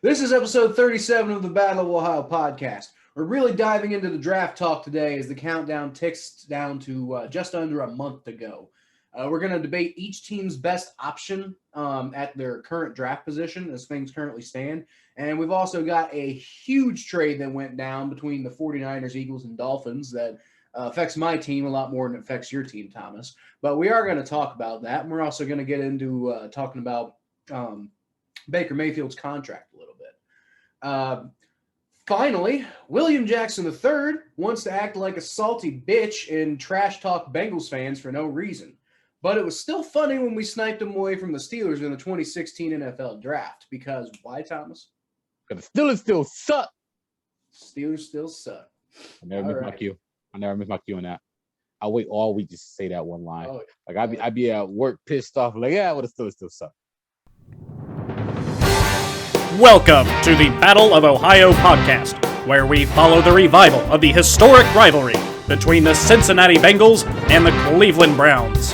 This is episode 37 of the Battle of Ohio podcast. We're really diving into the draft talk today as the countdown ticks down to just under a month to go. We're going to debate each team's best option at their current draft position as things currently stand. And we've also got a huge trade that went down between the 49ers, Eagles, and Dolphins that affects my team a lot more than it affects your team, Thomas. But we are going to talk about that. And we're also going to get into talking about Baker Mayfield's contract a little bit. Finally, William Jackson III wants to act like a salty bitch and trash talk Bengals fans for no reason. But it was still funny when we sniped him away from the Steelers in the 2016 NFL draft. Because why, Thomas? Because the Steelers still suck. Steelers still suck. I never miss my cue. I never miss my cue on that. I wait all week just to say that one line. Oh, like I'd be at work pissed off, like, yeah, well, the Steelers still suck. Welcome to the Battle of Ohio podcast, where we follow the revival of the historic rivalry between the Cincinnati Bengals and the Cleveland Browns.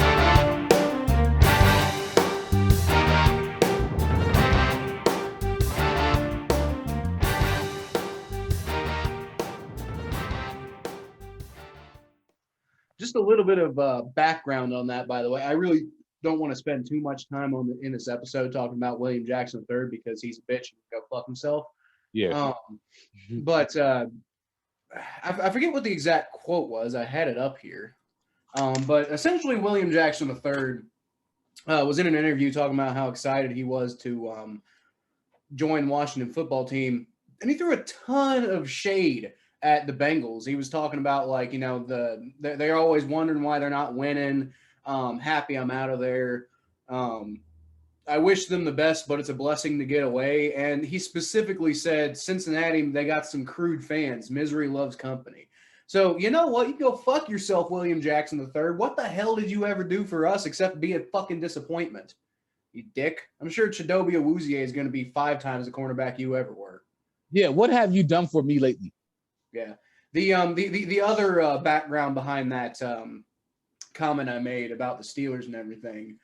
Just a little bit of background on that, by the way. I really don't want to spend too much time in this episode talking about William Jackson III because he's a bitch and can go fuck himself. Yeah. But I forget what the exact quote was. I had it up here. But essentially, William Jackson III was in an interview talking about how excited he was to join Washington football team. And he threw a ton of shade at the Bengals. He was talking about, like, you know, they're always wondering why they're not winning. Happy I'm out of there. I wish them the best, but it's a blessing to get away. And he specifically said, Cincinnati, they got some crude fans. Misery loves company. So, you know what? You go fuck yourself, William Jackson III. What the hell did you ever do for us except be a fucking disappointment? You dick. I'm sure Chidobe Awuzie is going to be 5 times the cornerback you ever were. Yeah, what have you done for me lately? Yeah. The other background behind that comment I made about the Steelers and everything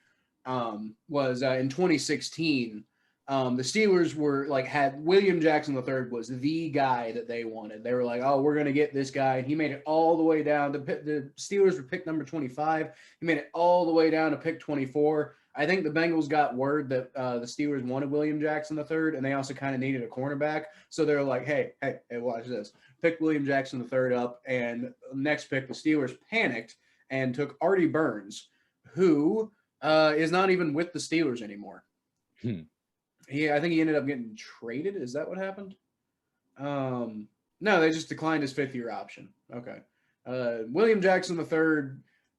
was in 2016, the Steelers were like, had William Jackson III was the guy that they wanted. They were like, oh, we're going to get this guy. And he made it all the way down. The Steelers were pick number 25. He made it all the way down to pick 24. I think the Bengals got word that the Steelers wanted William Jackson III, and they also kind of needed a cornerback. So they're like, hey, watch this. Pick William Jackson III up, and next pick, the Steelers panicked and took Artie Burns, who is not even with the Steelers anymore. I think he ended up getting traded. Is that what happened? No, they just declined his 5th-year option. Okay. William Jackson III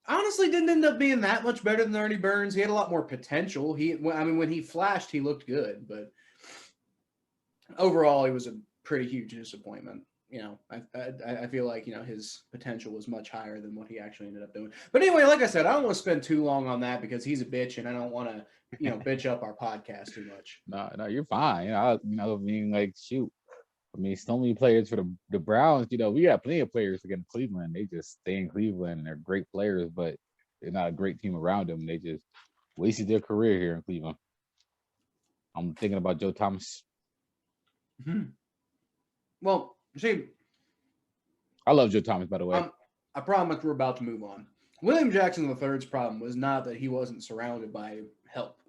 honestly didn't end up being that much better than Artie Burns. He had a lot more potential. When he flashed, he looked good, but overall, he was a pretty huge disappointment. You know, I feel like, you know, his potential was much higher than what he actually ended up doing. But anyway, like I said, I don't want to spend too long on that because he's a bitch, and I don't want to, you know, bitch up our podcast too much. No, you're fine. I mean, like, shoot. I mean, so many players for the Browns. You know, we got plenty of players against Cleveland. They just stay in Cleveland, and they're great players, but they're not a great team around them. They just wasted their career here in Cleveland. I'm thinking about Joe Thomas. Mm-hmm. Well, see, I love Joe Thomas, by the way. I promise we're about to move on. William Jackson III's problem was not that he wasn't surrounded by help.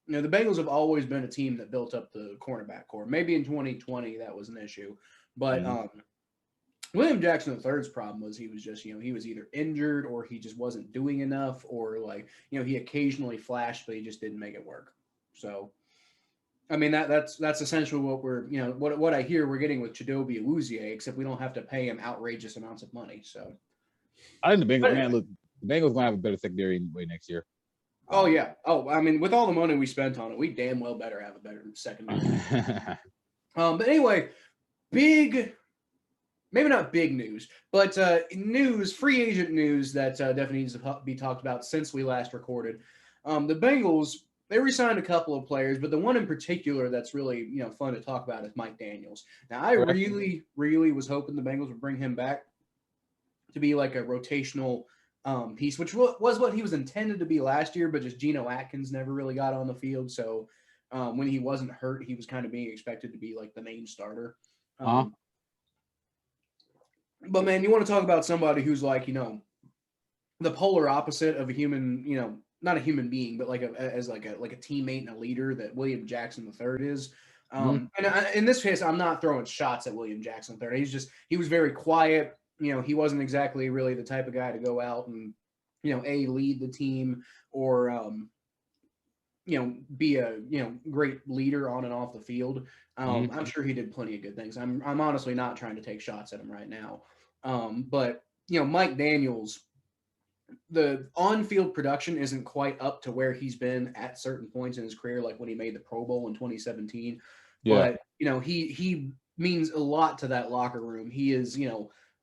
You know, the Bengals have always been a team that built up the cornerback core. Maybe in 2020 that was an issue. But William Jackson III's problem was he was just, you know, he was either injured or he just wasn't doing enough, or, like, you know, he occasionally flashed, but he just didn't make it work. So, I mean, that's essentially what we're, you know, what I hear we're getting with Chidobe Awuzie, except we don't have to pay him outrageous amounts of money. So I think the Bengals, the Bengals gonna have a better secondary anyway next year. Oh yeah. Oh, I mean, with all the money we spent on it, we damn well better have a better secondary. But anyway, maybe not big news, but free agent news that definitely needs to be talked about since we last recorded. The Bengals, they re-signed a couple of players, but the one in particular that's really, you know, fun to talk about is Mike Daniels. Now, I really, really was hoping the Bengals would bring him back to be like a rotational piece, which was what he was intended to be last year, but just Geno Atkins never really got on the field. So When he wasn't hurt, he was kind of being expected to be like the main starter. But man, you want to talk about somebody who's like, the polar opposite of a human, not a human being, but like as like a teammate and a leader that William Jackson III is. And in this case, I'm not throwing shots at William Jackson III. He was very quiet. He wasn't exactly really the type of guy to go out and, lead the team or, be a, great leader on and off the field. I'm sure he did plenty of good things. I'm honestly not trying to take shots at him right now. But, Mike Daniels, the on-field production isn't quite up to where he's been at certain points in his career, like when he made the Pro Bowl in 2017. Yeah. But, he means a lot to that locker room. He is,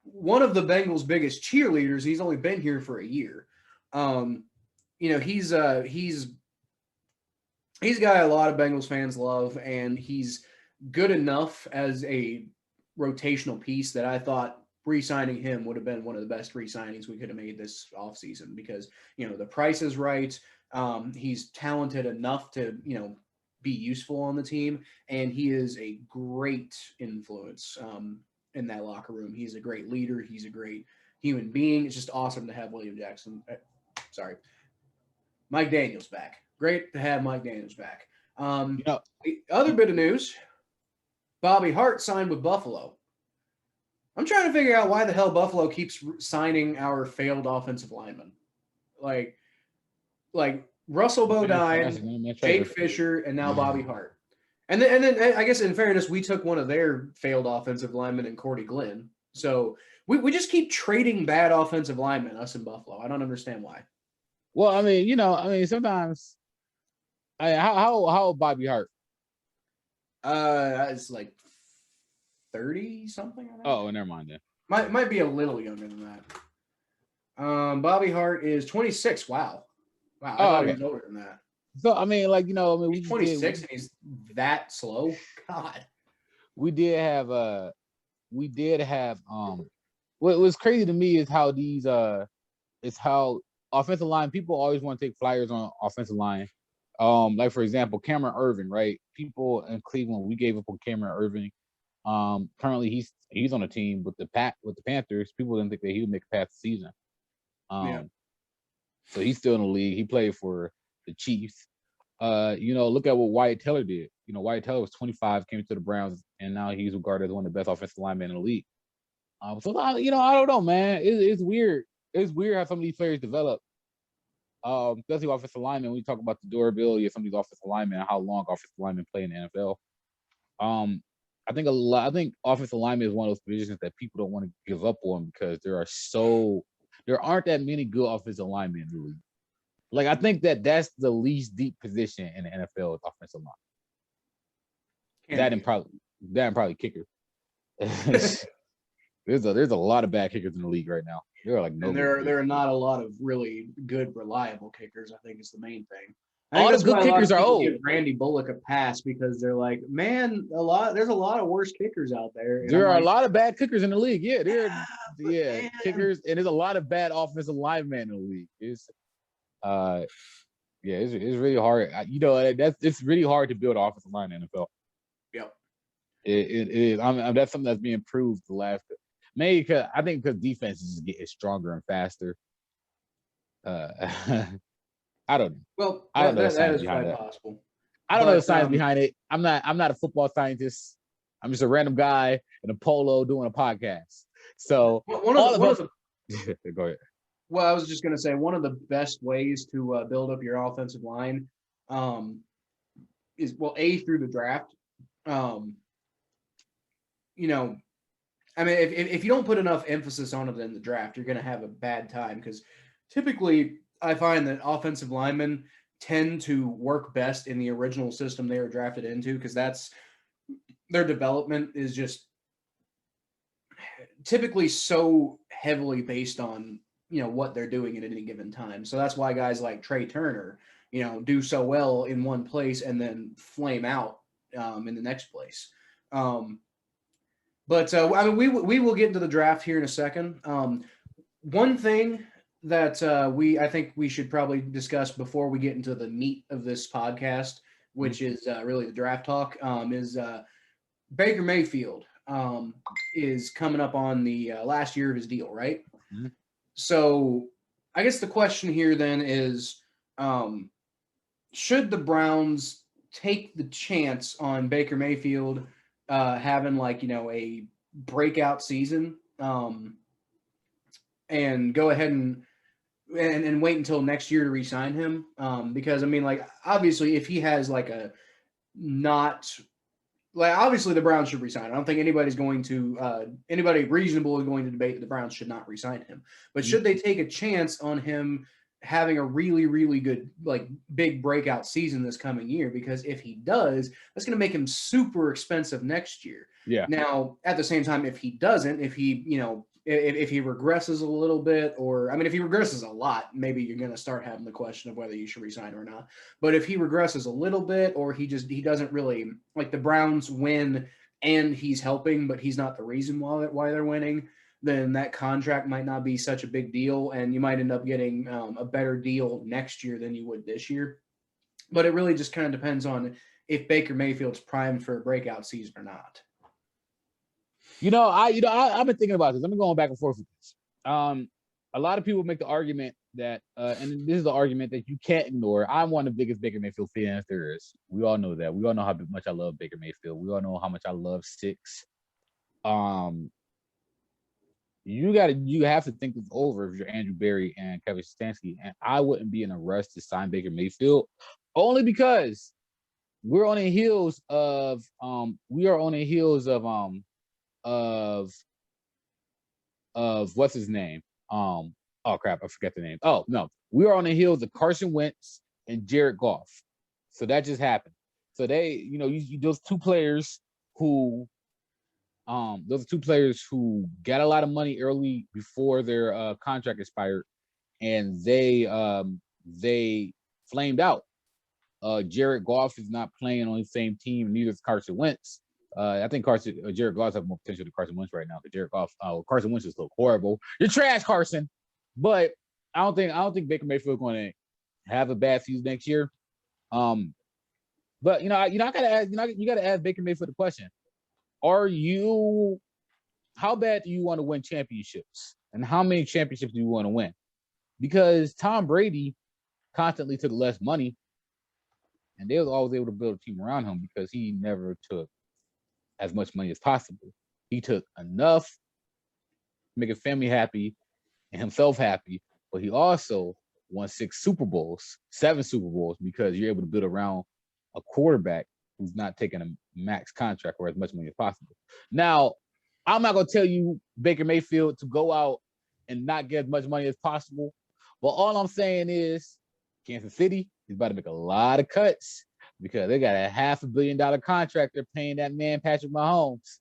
one of the Bengals' biggest cheerleaders. He's only been here for a year. He's a guy a lot of Bengals fans love, and he's good enough as a rotational piece that I thought re-signing him would have been one of the best re-signings we could have made this offseason because, the price is right. He's talented enough to, be useful on the team, and he is a great influence in that locker room. He's a great leader. He's a great human being. It's just awesome to have Mike Daniels back. Great to have Mike Daniels back. The other bit of news, Bobby Hart signed with Buffalo. I'm trying to figure out why the hell Buffalo keeps signing our failed offensive linemen. Like Russell Bodine, Jake Fisher, and now Bobby Hart. And then I guess in fairness, we took one of their failed offensive linemen in Cordy Glenn. So we just keep trading bad offensive linemen, us in Buffalo. I don't understand why. Well, sometimes how old Bobby Hart? It's like 30 something. Oh, never mind then. Might be a little younger than that. Bobby Hart is 26. Wow. I thought he was older than that. So he's 26 and he's that slow. God. We did have what was crazy to me is how offensive line people always want to take flyers on offensive line. Like for example, Cameron Irving, right? People in Cleveland, we gave up on Cameron Irving. Currently he's on a team with the Panthers. People didn't think that he would make it past the season. So he's still in the league. He played for the Chiefs. Look at what Wyatt Teller did. Wyatt Teller was 25, came to the Browns, and now he's regarded as one of the best offensive linemen in the league. So I don't know, man. It's weird. It's weird how some of these players develop. Especially offensive linemen. When we talk about the durability of some of these offensive linemen and how long offensive linemen play in the NFL. I think offensive lineman is one of those positions that people don't want to give up on because there aren't that many good offensive linemen in the league. Like I think that's the least deep position in the NFL is offensive line. That and probably kicker. There's a lot of bad kickers in the league right now. There are not a lot of really good, reliable kickers. I think is the main thing. All the good kickers are old. Give Randy Bullock a pass because they're like, man, there's a lot of worse kickers out there. And there are a lot of bad kickers in the league. Yeah, kickers, and there's a lot of bad offensive linemen in the league. It's really hard. It's really hard to build an offensive line in the NFL. Yep. It is. That's something that's being improved the last. Maybe because defense is just getting stronger and faster. I don't know. Well, I don't know that is quite possible. I don't know the science behind it. I'm not a football scientist. I'm just a random guy in a polo doing a podcast. So go ahead. Well, I was just going to say one of the best ways to build up your offensive line is through the draft. If you don't put enough emphasis on it in the draft, you're going to have a bad time because typically I find that offensive linemen tend to work best in the original system they were drafted into because that's their development is just typically so heavily based on, what they're doing at any given time. So that's why guys like Trey Turner, do so well in one place and then flame out in the next place. We will get into the draft here in a second. One thing that I think we should probably discuss before we get into the meat of this podcast which is really the draft talk, is Baker Mayfield is coming up on the last year of his deal, right? Mm-hmm. So I guess the question here then is, should the Browns take the chance on Baker Mayfield having a breakout season and go ahead and wait until next year to re-sign him? Because obviously if he has obviously the Browns should resign. I don't think anybody's going to anybody reasonable is going to debate that the Browns should not resign him. But should they take a chance on him having a really, really good big breakout season this coming year? Because if he does, that's going to make him super expensive next year. Yeah. Now, at the same time, if he doesn't, if he regresses a little bit, or if he regresses a lot, maybe you're going to start having the question of whether you should resign or not. But if he regresses a little bit, or he doesn't really the Browns win and he's helping, but he's not the reason why they're winning, then that contract might not be such a big deal, and you might end up getting a better deal next year than you would this year. But it really just kind of depends on if Baker Mayfield's primed for a breakout season or not. I've been thinking about this. I've been going back and forth with this. A lot of people make the argument that, and this is the argument that you can't ignore. I'm one of the biggest Baker Mayfield fans there is. We all know that. We all know how much I love Baker Mayfield. We all know how much I love Six. You have to think this over if you're Andrew Berry and Kevin Stefanski, and I wouldn't be in a rush to sign Baker Mayfield, only because we're on the heels of what's his name? Oh crap, I forget the name. Oh no, we are on the heels of Carson Wentz and Jared Goff. So that just happened. So they, those two players who got a lot of money early before their contract expired, and they flamed out. Jared Goff is not playing on the same team, neither is Carson Wentz. I think Jared Goff has more potential than Carson Wentz right now. But Carson Wentz just look horrible. You're trash, Carson. But I don't think Baker Mayfield going to have a bad season next year. But I gotta ask Baker Mayfield the question: how bad do you want to win championships, and how many championships do you want to win? Because Tom Brady constantly took less money, and they was always able to build a team around him because he never took as much money as possible. He took enough to make his family happy and himself happy, but he also won 7 Super Bowls, because you're able to build around a quarterback who's not taking a max contract or as much money as possible. Now, I'm not going to tell you Baker Mayfield to go out and not get as much money as possible, but all I'm saying is Kansas City is about to make a lot of cuts because they got a $500 million contract they're paying that man Patrick Mahomes.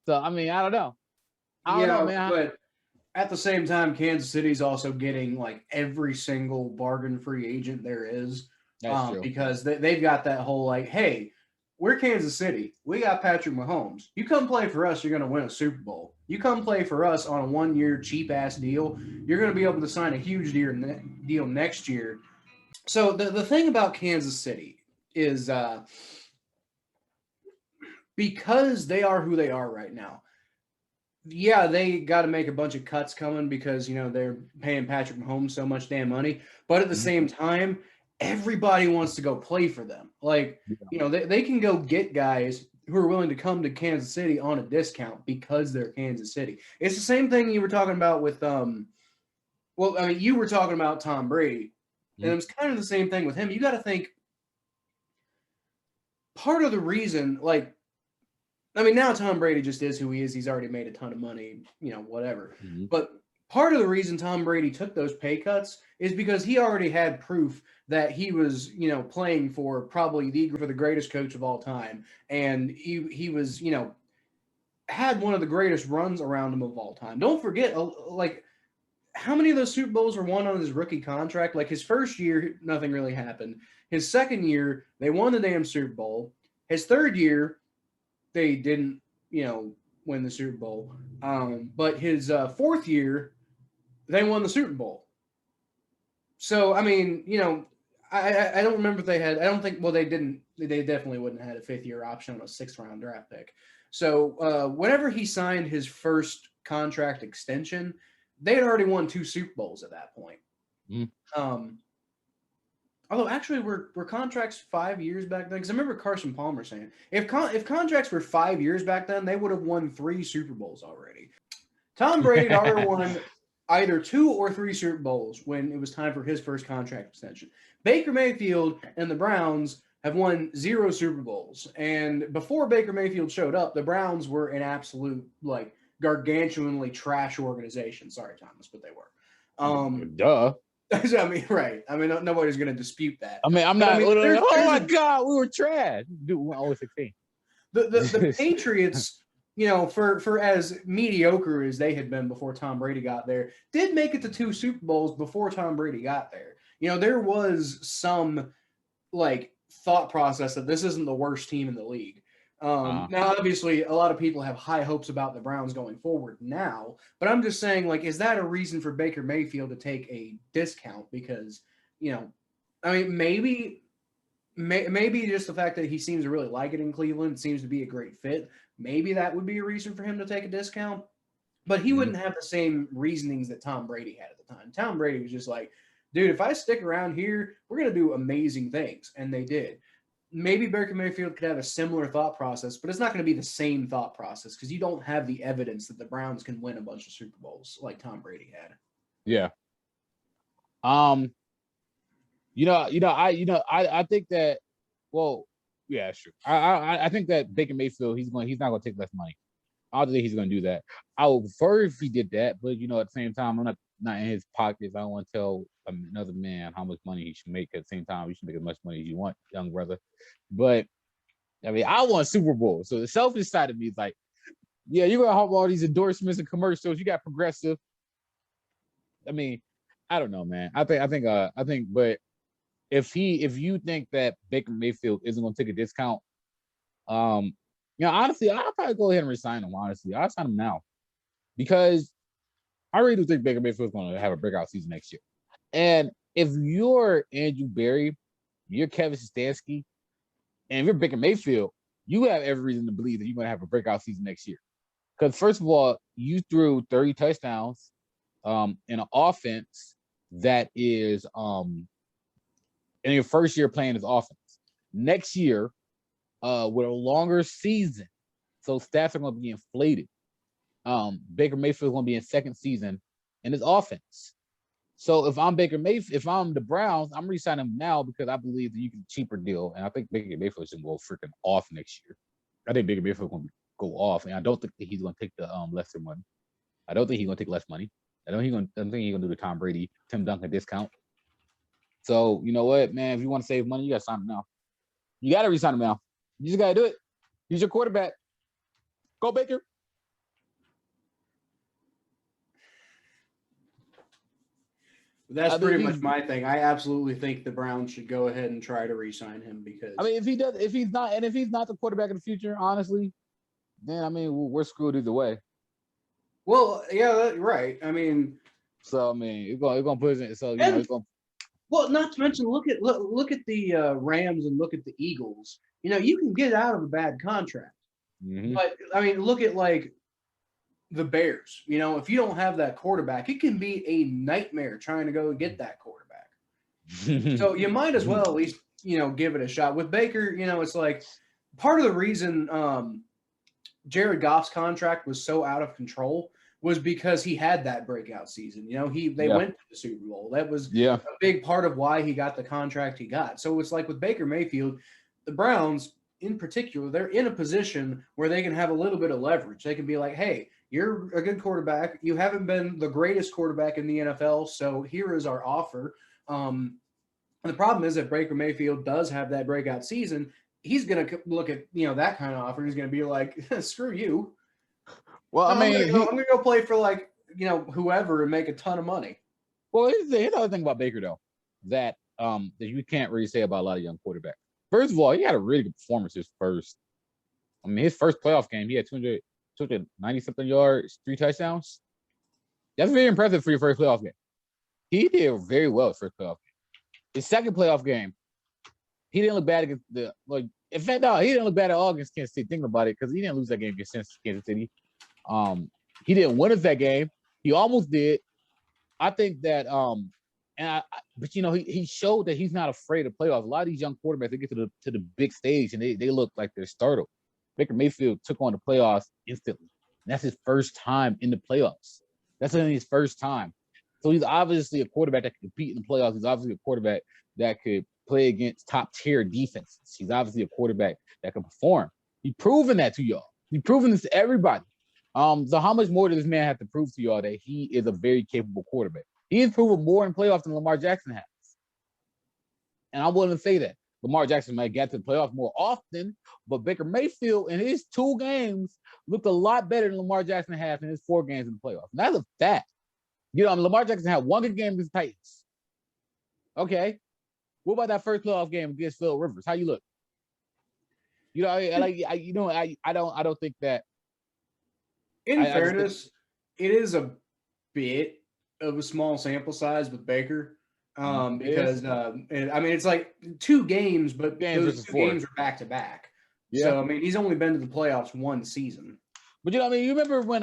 So I don't know. I don't know, man. But at the same time, Kansas City's also getting every single bargain free agent there is. That's true. Because they've got that whole hey, we're Kansas City. We got Patrick Mahomes. You come play for us, you're going to win a Super Bowl. You come play for us on a 1-year cheap-ass deal, you're going to be able to sign a huge deal next year. So the thing about Kansas City is because they are who they are right now, yeah, they got to make a bunch of cuts coming because, they're paying Patrick Mahomes so much damn money. But at the same time, everybody wants to go play for them. They can go get guys who are willing to come to Kansas City on a discount because they're Kansas City. It's the same thing you were talking about with, you were talking about Tom Brady. And it was kind of the same thing with him. You got to think part of the reason, now Tom Brady just is who he is. He's already made a ton of money, whatever. Mm-hmm. But part of the reason Tom Brady took those pay cuts is because he already had proof that he was, playing for probably the greatest coach of all time. And he was, had one of the greatest runs around him of all time. Don't forget, how many of those Super Bowls were won on his rookie contract? His first year, nothing really happened. His second year, they won the damn Super Bowl. His third year, they didn't, win the Super Bowl. But his fourth year, they won the Super Bowl. So, I don't remember if they had. I don't think. Well, they didn't. They definitely wouldn't have had a 5th-year option on a 6th-round draft pick. So whenever he signed his first contract extension, they had already won 2 Super Bowls at that point. Although actually, were contracts 5 years back then? Because I remember Carson Palmer saying if contracts were 5 years back then, they would have won 3 Super Bowls already. Tom Brady had already won either 2 or 3 Super Bowls when it was time for his first contract extension. Baker Mayfield and the Browns have won 0 Super Bowls. And before Baker Mayfield showed up, the Browns were an absolute, like, gargantuanly trash organization. Sorry, Thomas, but they were. Duh. I mean, right. I mean, nobody's going to dispute that. I mean, I'm But, not. I mean, oh my God, we were trash. Dude, we went 0-16. The Patriots, you know, for as mediocre as they had been before Tom Brady got there, did make it to 2 Super Bowls before Tom Brady got there. You know, there was some, like, thought process that this isn't the worst team in the league. Now, obviously, a lot of people have high hopes about the Browns going forward now, but I'm just saying, like, is that a reason for Baker Mayfield to take a discount? Because, you know, I mean, maybe just the fact that he seems to really like it in Cleveland, seems to be a great fit. Maybe that would be a reason for him to take a discount, but he wouldn't have the same reasonings that Tom Brady had at the time. Tom Brady was just like, dude, if I stick around here, we're going to do amazing things. And they did. Maybe Baker Mayfield could have a similar thought process, but it's not going to be the same thought process because you don't have the evidence that the Browns can win a bunch of Super Bowls like Tom Brady had. Yeah. I think that, well, yeah, sure. I think that Baker Mayfield, he's not going to take less money. I don't think he's going to do that. I would prefer if he did that, but, you know, at the same time, I'm not in his pockets. I don't want to tell another man how much money he should make. At the same time, you should make as much money as you want, young brother. But, I mean, I want Super Bowl. So the selfish side of me is like, yeah, you're going to have all these endorsements and commercials. You got Progressive. I mean, I don't know, man. I think, but if you think that Baker Mayfield isn't going to take a discount, you know, honestly, I'll probably go ahead and resign him. Honestly, I'll sign him now because I really do think Baker Mayfield is going to have a breakout season next year. And if you're Andrew Berry, you're Kevin Stefanski, and if you're Baker Mayfield, you have every reason to believe that you're going to have a breakout season next year. Because first of all, you threw 30 touchdowns in an offense that is in your first year playing this offense. Next year, with a longer season, so stats are going to be inflated. Baker Mayfield is going to be in second season in his offense. So if I'm if I'm the Browns, I'm re-signing him now because I believe that you can cheaper deal, and I think Baker Mayfield should go freaking off next year. I think Baker Mayfield is going to go off, and I don't think that he's going to take the lesser money. I don't think he's going to take less money. I don't think he's going to do the Tom Brady, Tim Duncan discount. So you know what, man? If you want to save money, you got to sign him now. You got to re-sign him now. You just got to do it. He's your quarterback. Go Baker. That's pretty much my thing. I absolutely think the Browns should go ahead and try to re-sign him because I mean, if he's not the quarterback in the future, honestly, then I mean we're screwed either way. Well, yeah, right. I mean, so I mean it's gonna put us in. So you know, it's gonna. Well, not to mention, look at the Rams and look at the Eagles. You know, you can get out of a bad contract, but I mean, look at like the Bears. You know, if you don't have that quarterback, it can be a nightmare trying to go and get that quarterback. So you might as well at least, you know, give it a shot. With Baker, you know, it's like part of the reason Jared Goff's contract was so out of control was because he had that breakout season. You know, they went to the Super Bowl. That was a big part of why he got the contract he got. So it's like with Baker Mayfield, the Browns in particular, they're in a position where they can have a little bit of leverage. They can be like, hey, you're a good quarterback. You haven't been the greatest quarterback in the NFL, so here is our offer. And the problem is that Baker Mayfield does have that breakout season. He's going to look at, you know, that kind of offer. He's going to be like, screw you. Well, I mean, I'm going to go play for like, you know, whoever and make a ton of money. Well, here's another thing about Baker though, that you can't really say about a lot of young quarterbacks. First of all, he had a really good performance his first playoff game. He had 290-something yards, 3 touchdowns. That's very impressive for your first playoff game. He did very well his first playoff game. His second playoff game, he didn't look bad against the like. In fact, no, he didn't look bad at all against Kansas City. Think about it, because he didn't lose that game against Kansas City. He didn't win us that game. He almost did. I think that but he showed that he's not afraid of playoffs. A lot of these young quarterbacks, they get to the big stage and they look like they're startled. Baker Mayfield took on the playoffs instantly. And that's his first time in the playoffs. That's only his first time. So he's obviously a quarterback that can compete in the playoffs. He's obviously a quarterback that could play against top tier defenses. He's obviously a quarterback that can perform. He's proven that to y'all. He's proven this to everybody. So how much more does this man have to prove to y'all that he is a very capable quarterback? He has proven more in playoffs than Lamar Jackson has. And I'm willing to say that. Lamar Jackson might get to the playoffs more often, but Baker Mayfield in his 2 games looked a lot better than Lamar Jackson has in his 4 games in the playoffs. And that's a fact. Lamar Jackson had 1 good game against the Titans. Okay. What about that first playoff game against Phil Rivers? How you look? I don't think that. In fairness, it is a bit of a small sample size with Baker, because it's like 2 games, but those 2 games are back to back. Yeah. So he's only been to the playoffs 1 season. But you remember when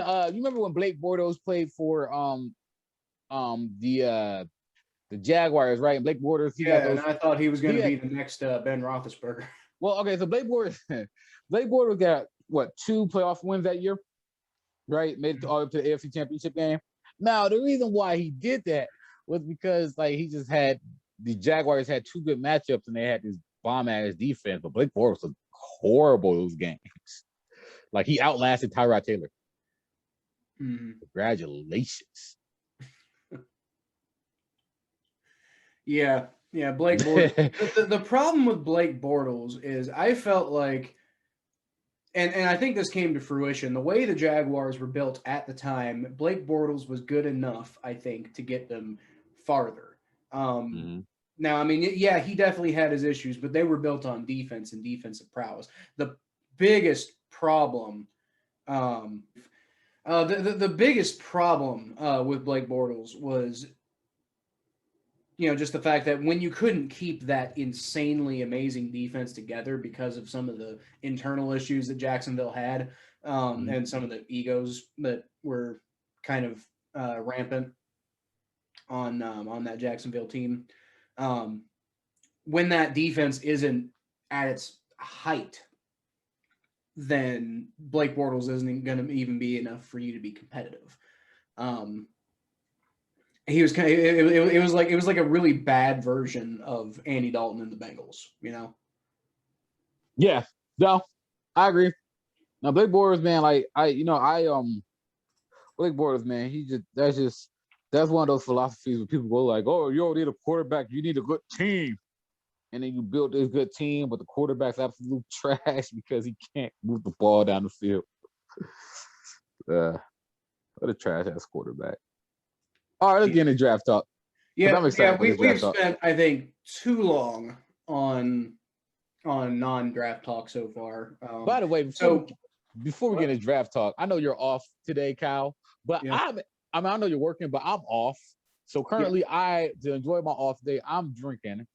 Blake Bortles played for the Jaguars, right? And Blake Bortles, and I thought he was going to be the next Ben Roethlisberger. Well, okay, so Blake Bortles got what 2 playoff wins that year, right? Made it all up to the AFC Championship game. Now, the reason why he did that was because the Jaguars had 2 good matchups and they had this bomb-ass defense, but Blake Bortles was horrible those games. Like, he outlasted Tyrod Taylor. Congratulations. Yeah, Blake Bortles. the problem with Blake Bortles is I felt like, and I think this came to fruition, the way the Jaguars were built at the time, Blake Bortles was good enough, I think, to get them farther. Now, he definitely had his issues, but they were built on defense and defensive prowess. The biggest problem, the biggest problem with Blake Bortles was, just the fact that when you couldn't keep that insanely amazing defense together because of some of the internal issues that Jacksonville had, and some of the egos that were kind of rampant on that Jacksonville team, when that defense isn't at its height, then Blake Bortles isn't going to even be enough for you to be competitive. He was kind of, it was like a really bad version of Andy Dalton and the Bengals, Yeah, no, I agree. Now Blake Bortles, man, Blake Bortles, man, that's one of those philosophies where people go like, oh, you don't need a quarterback, you need a good team. And then you build this good team, but the quarterback's absolute trash because he can't move the ball down the field. What a trash ass quarterback. All right, let's get into draft talk. Yeah, we've spent, I think, too long on non-draft talk so far. By the way, before we get into draft talk, I know you're off today, Kyle, but I know you're working, but I'm off. So currently, to enjoy my off day, I'm drinking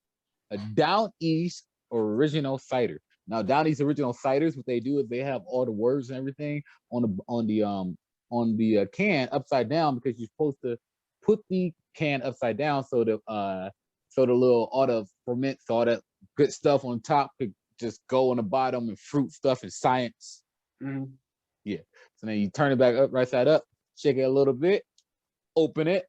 a Down East original cider. Now, Down East original ciders, what they do is they have all the words and everything on the can upside down, because you're supposed to put the can upside down so the all the ferments, all that good stuff on top could just go on the bottom, and fruit stuff and science. Yeah. So then you turn it back up, right side up, shake it a little bit, open it.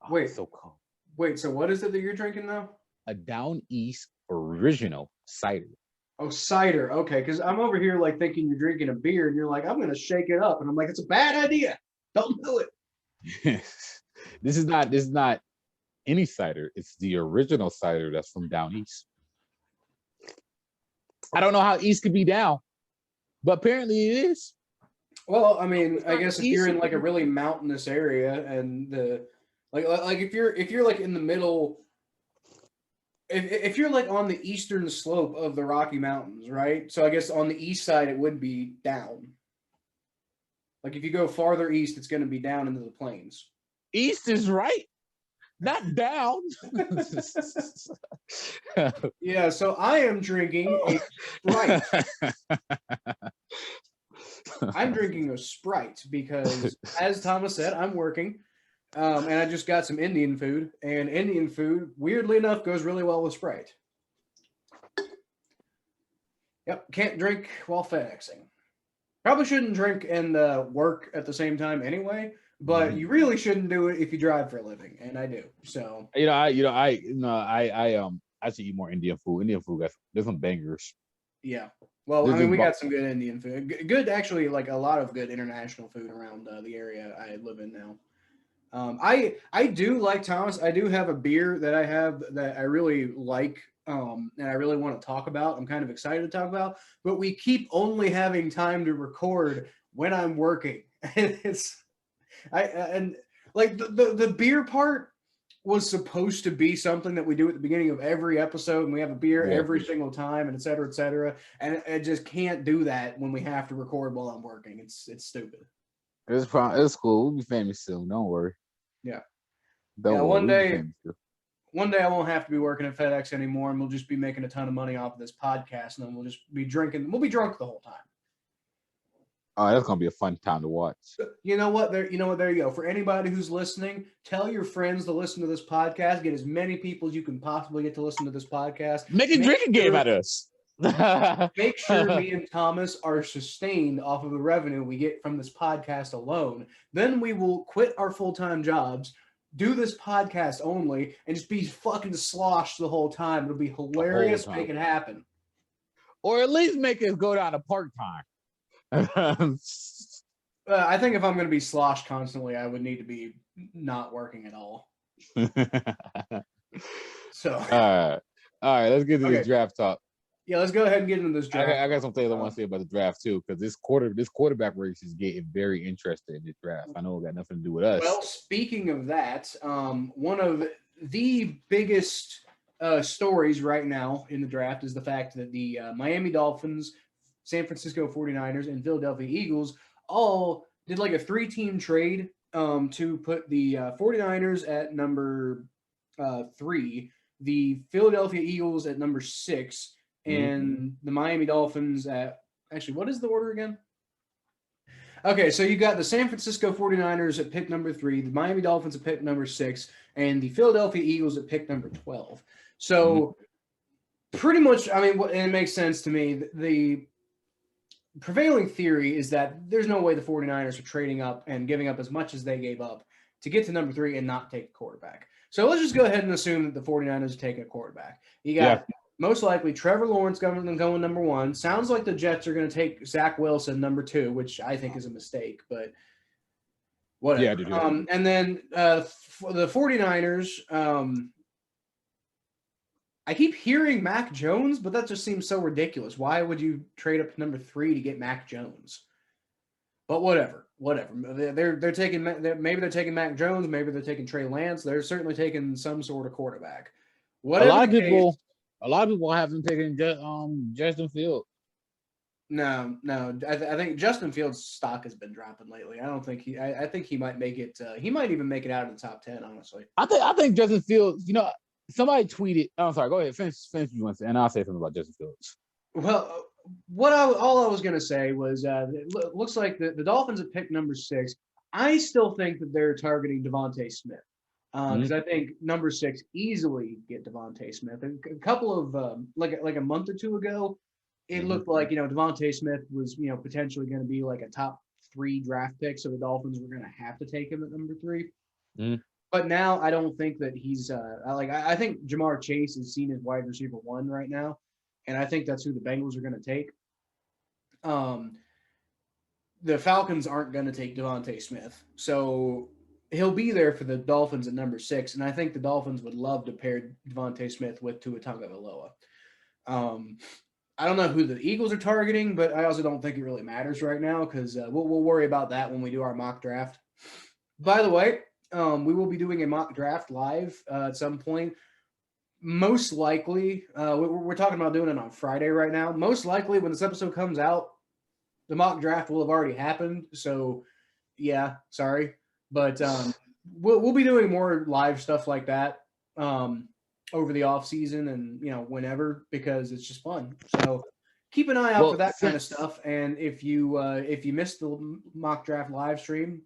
Oh, wait, so cold. Wait, so what is it that you're drinking now? A Down East original cider. Oh, cider. Okay, because I'm over here thinking you're drinking a beer, and you're like, I'm gonna shake it up, and I'm like, it's a bad idea. Don't do it. This is not any cider. It's the original cider that's from Down East. I don't know how East could be down, but apparently it is. Well, I guess if you're in a really mountainous area, and if you're in the middle, if you're on the eastern slope of the Rocky Mountains, right? So I guess on the east side it would be down. If you go farther east, it's going to be down into the plains. East is right. not down. Yeah, so I am drinking a Sprite. I'm drinking a Sprite because, as Thomas said, I'm working, and I just got some Indian food, and Indian food, weirdly enough, goes really well with Sprite. Yep, can't drink while FedExing. Probably shouldn't drink and work at the same time anyway, but you really shouldn't do it if you drive for a living, and I do. So I should eat more Indian food. Indian food, there's some bangers. yeah. Well, I mean, we got some good Indian food. Good, actually, like a lot of good international food around the area I live in now. I do like, Thomas. I do have a beer that I have that I really like, and I really want to talk about. I'm kind of excited to talk about, but we keep only having time to record when I'm working, and like the beer part was supposed to be something that we do at the beginning of every episode, and we have a beer every single time, and et cetera, and I just can't do that when we have to record while I'm working. It's stupid. It's cool. We'll be famous soon. Don't worry. Yeah. One day I won't have to be working at FedEx anymore, and we'll just be making a ton of money off of this podcast, and then we'll just be drinking. We'll be drunk the whole time. Oh, that's gonna be a fun time to watch. You know what? There you go. For anybody who's listening, tell your friends to listen to this podcast. Get as many people as you can possibly get to listen to this podcast. Make a drinking game out of us. Make sure me and Thomas are sustained off of the revenue we get from this podcast alone. Then we will quit our full-time jobs, do this podcast only, and just be fucking sloshed the whole time. It'll be hilarious. Make it happen. Or at least make us go down to part-time. I think if I'm going to be sloshed constantly, I would need to be not working at all. So, all right, let's get to the draft talk. Yeah, let's go ahead and get into this draft. I got some things I want to say about the draft too, because this quarterback race is getting very interesting in this draft. I know it got nothing to do with us. Well, speaking of that, one of the biggest stories right now in the draft is the fact that the Miami Dolphins, San Francisco 49ers, and Philadelphia Eagles all did like a 3-team trade to put the 49ers at number 3, the Philadelphia Eagles at number 6, and the Miami Dolphins at, actually, what is the order again? Okay, so you got the San Francisco 49ers at pick number 3, the Miami Dolphins at pick number 6, and the Philadelphia Eagles at pick number 12. So pretty much, I mean, it makes sense to me. The prevailing theory is that there's no way the 49ers are trading up and giving up as much as they gave up to get to number 3 and not take a quarterback. So let's just go ahead and assume that the 49ers are taking a quarterback. You got most likely Trevor Lawrence going number 1. Sounds like the Jets are going to take Zach Wilson number 2, which I think is a mistake, but whatever. Yeah, and then for the 49ers, I keep hearing Mac Jones, but that just seems so ridiculous. Why would you trade up to number 3 to get Mac Jones? But whatever. They're taking, maybe they're taking Mac Jones, maybe they're taking Trey Lance. They're certainly taking some sort of quarterback. A lot of people haven't taken Justin Fields. No. I think Justin Fields' stock has been dropping lately. I think he might make it. He might even make it out of the top 10. Honestly, I think Justin Fields. You know, somebody tweeted. I'm sorry. Go ahead. Finish you want to say, and I'll say something about Justin Fields. Well, all I was going to say was it looks like the Dolphins at pick number 6. I still think that they're targeting Devontae Smith. Because I think number 6 easily get Devontae Smith. A couple of like a month or two ago, it looked like Devontae Smith was potentially going to be like a top 3 draft pick, so the Dolphins were going to have to take him at number 3. But now I don't think that he's I think Jamar Chase is seen as wide receiver 1 right now, and I think that's who the Bengals are going to take. The Falcons aren't going to take Devontae Smith, so he'll be there for the Dolphins at number 6, and I think the Dolphins would love to pair Devontae Smith with Tua Tagovailoa. I don't know who the Eagles are targeting, but I also don't think it really matters right now because we'll worry about that when we do our mock draft. By the way, we will be doing a mock draft live at some point. Most likely, we're talking about doing it on Friday right now. Most likely, when this episode comes out, the mock draft will have already happened. So, yeah, sorry. But we'll be doing more live stuff like that over the off season and whenever, because it's just fun. So keep an eye out for that kind of stuff. And if you missed the mock draft live stream,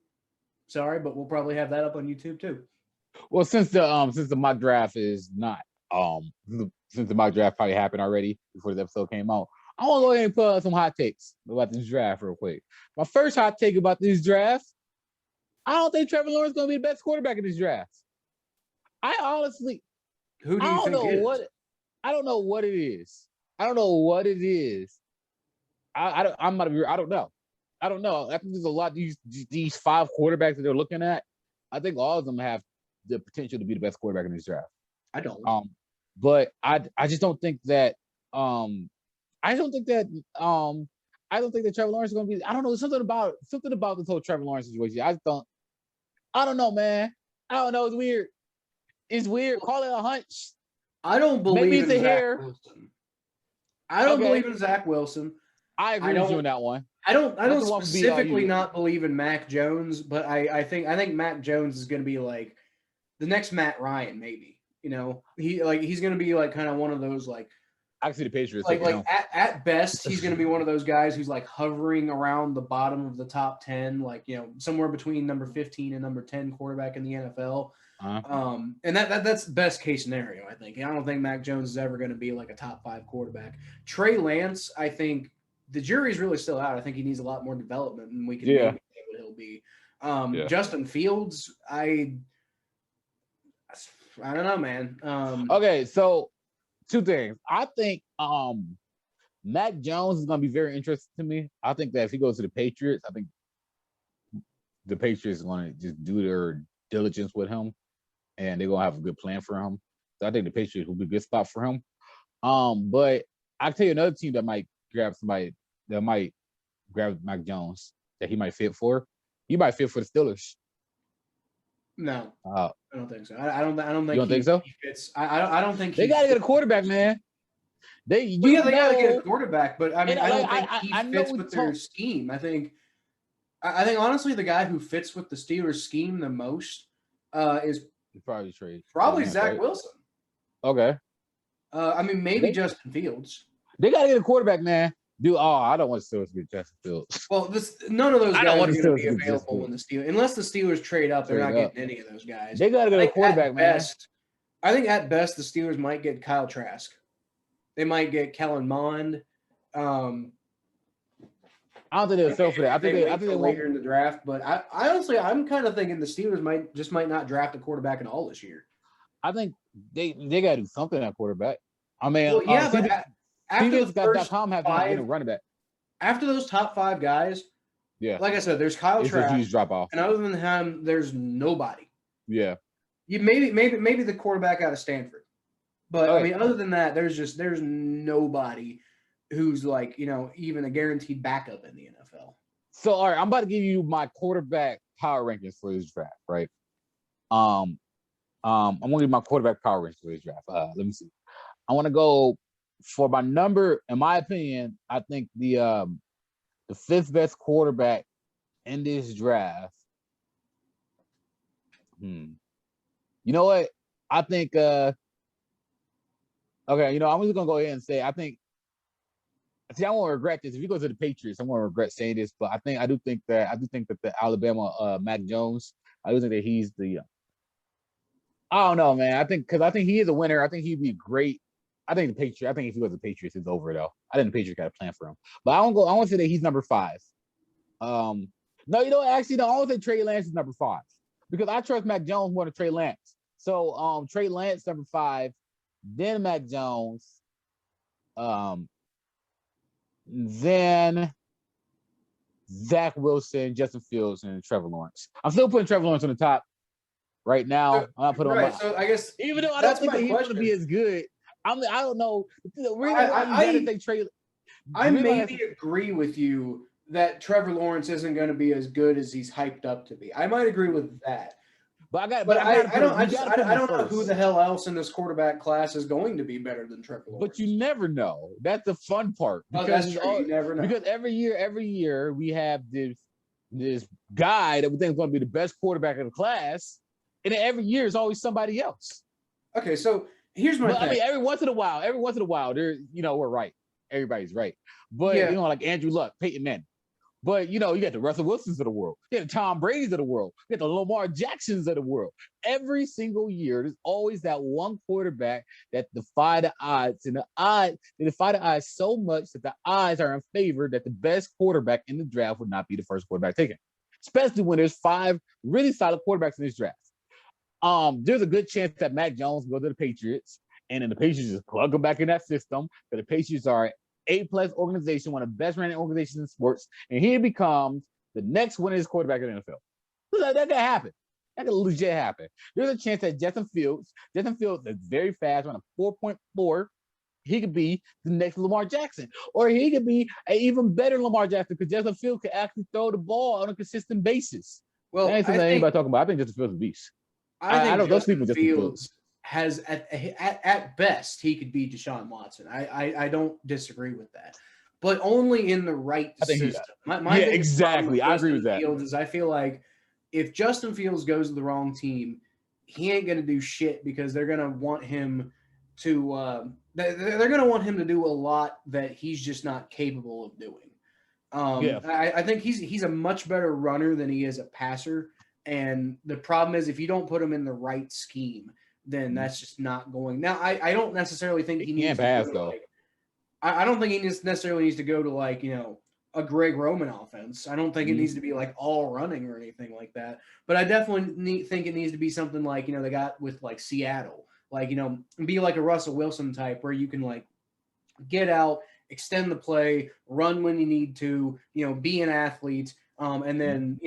sorry, but we'll probably have that up on YouTube too. Well, since the mock draft is not since the mock draft probably happened already before the episode came out, I want to go ahead and put out some hot takes about this draft real quick. My first hot take about this draft: I don't think Trevor Lawrence is going to be the best quarterback in this draft. I honestly, who do you think is? I don't know what it is. I don't know what it is. I don't know. I think there's a lot of these 5 quarterbacks that they're looking at. I think all of them have the potential to be the best quarterback in this draft. I don't. But I just don't think that I don't think that Trevor Lawrence is going to be. I don't know, something about this whole Trevor Lawrence situation. I don't know, man. I don't know. It's weird. It's weird. Call it a hunch. I don't believe in Zach Wilson. I don't Okay. believe in Zach Wilson. I agree with you on that one. I don't That's the one for specifically BYU. not believe in Mac Jones, but I think Mac Jones is going to be like the next Matt Ryan, maybe. He's going to be like kind of one of those like I can see the Patriots. At best, he's going to be one of those guys who's like hovering around the bottom of the top 10, like somewhere between number 15 and number 10 quarterback in the NFL. And that's best case scenario, I think. I don't think Mac Jones is ever going to be like a top 5 quarterback. Trey Lance, I think the jury's really still out. I think he needs a lot more development, and we can maybe say what he'll be. Justin Fields, I don't know, man. Okay, so 2 things. I think Mac Jones is going to be very interesting to me. I think that if he goes to the Patriots, I think the Patriots are going to just do their diligence with him, and they're going to have a good plan for him. So I think the Patriots will be a good spot for him. But I'll tell you another team that might grab somebody that might grab Mac Jones that he might fit for. He might fit for the Steelers. No, I don't think so. I don't think. You don't think so? He fits. I don't think they got to get a quarterback, man. They got to get a quarterback, but I mean, I don't think he fits with their scheme. I think honestly, the guy who fits with the Steelers scheme the most is probably Zach Wilson. Okay. I mean, maybe Justin Fields. They got to get a quarterback, man. Dude, I don't want the Steelers to get Justin Fields. Well, none of those guys are going to be available when the Steelers, unless the Steelers trade up, they're not getting any of those guys. They got to get a quarterback, man. I think at best the Steelers might get Kyle Trask. They might get Kellen Mond. I don't think they'll sell for that. I think they later in the draft, but I honestly, I'm kind of thinking the Steelers might not draft a quarterback at all this year. I think they got to do something at quarterback. I mean, well, yeah, but after the first running back. After those top 5 guys, like I said, there's Kyle Trask, a huge drop off, and other than him, there's nobody. Yeah, you maybe the quarterback out of Stanford, but I mean, other than that, there's nobody who's like even a guaranteed backup in the NFL. So all right, I'm about to give you my quarterback power rankings for this draft, right? I'm gonna give you my quarterback power rankings for this draft. Let me see. I want to go for my number. In my opinion, I think the 5th best quarterback in this draft. You know what? I think. Okay, I'm just gonna go ahead and say I think. See, I won't regret this. If you go to the Patriots, I'm gonna regret saying this, but I do think that the Alabama Mac Jones. I do think that he's the. I don't know, man. I think he is a winner. I think he'd be great. I think if he goes to the Patriots, it's over though. I think the Patriots got a plan for him. But I want to say that he's number 5. No, actually, no. I want to say Trey Lance is number 5 because I trust Mac Jones more than Trey Lance. So Trey Lance number 5, then Mac Jones, then Zach Wilson, Justin Fields, and Trevor Lawrence. I'm still putting Trevor Lawrence on the top right now. I'm not putting him on. So I guess even though I don't think that he's going to be as good. I don't know. I maybe agree with you that Trevor Lawrence isn't going to be as good as he's hyped up to be. I might agree with that. But I don't know who the hell else in this quarterback class is going to be better than Trevor Lawrence. But you never know. That's the fun part. That's true. You never know. Because every year we have this guy that we think is going to be the best quarterback in the class, And then every year is always somebody else. Okay, so here's my thing. I mean, every once in a while, there, we're right. Everybody's right. But, Yeah. like Andrew Luck, Peyton Manning. But, you got the Russell Wilsons of the world. You got the Tom Brady's of the world. You got the Lamar Jacksons of the world. Every single year, there's always that one quarterback that defy the odds. And they defy the odds so much that the odds are in favor that the best quarterback in the draft would not be the first quarterback taken. Especially when there's 5 really solid quarterbacks in this draft. There's a good chance that Mac Jones will go to the Patriots, and then the Patriots just plug him back in that system. But the Patriots are an A+ organization, one of the best running organizations in sports, and he becomes the next winningest quarterback in the NFL. So that can happen. That can legit happen. There's a chance that Justin Fields is very fast, on a 4.4. He could be the next Lamar Jackson, or he could be an even better Lamar Jackson because Justin Fields could actually throw the ball on a consistent basis. Well, that ain't something anybody talking about. I think Justin Fields is a beast. I think Justin Fields has at best he could be Deshaun Watson. I don't disagree with that, but only in the right system. My exactly. I agree with that. Fields is I feel like if Justin Fields goes to the wrong team, he ain't gonna do shit because they're gonna want him to. They're gonna want him to do a lot that he's just not capable of doing. I think he's a much better runner than he is a passer. And the problem is if you don't put him in the right scheme, then that's just not going. Now, I don't necessarily think he needs to pass, though. I don't think he necessarily needs to go to a Greg Roman offense. I don't think it needs to be all running or anything like that. But I definitely think it needs to be something like, they got with Seattle. Be like a Russell Wilson type where you can get out, extend the play, run when you need to, be an athlete, and then,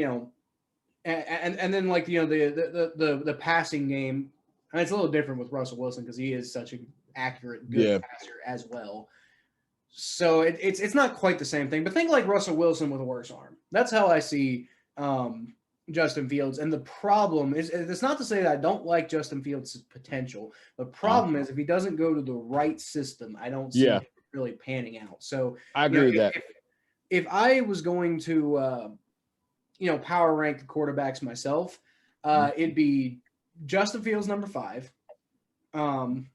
and then the passing game, and it's a little different with Russell Wilson because he is such an accurate, good passer as well. So it's not quite the same thing, but think like Russell Wilson with a worse arm. That's how I see Justin Fields. And the problem is, it's not to say that I don't like Justin Fields' potential. The problem is if he doesn't go to the right system, I don't see it really panning out. So I agree with that. If I was going to power rank the quarterbacks myself, it'd be Justin Fields number 5. And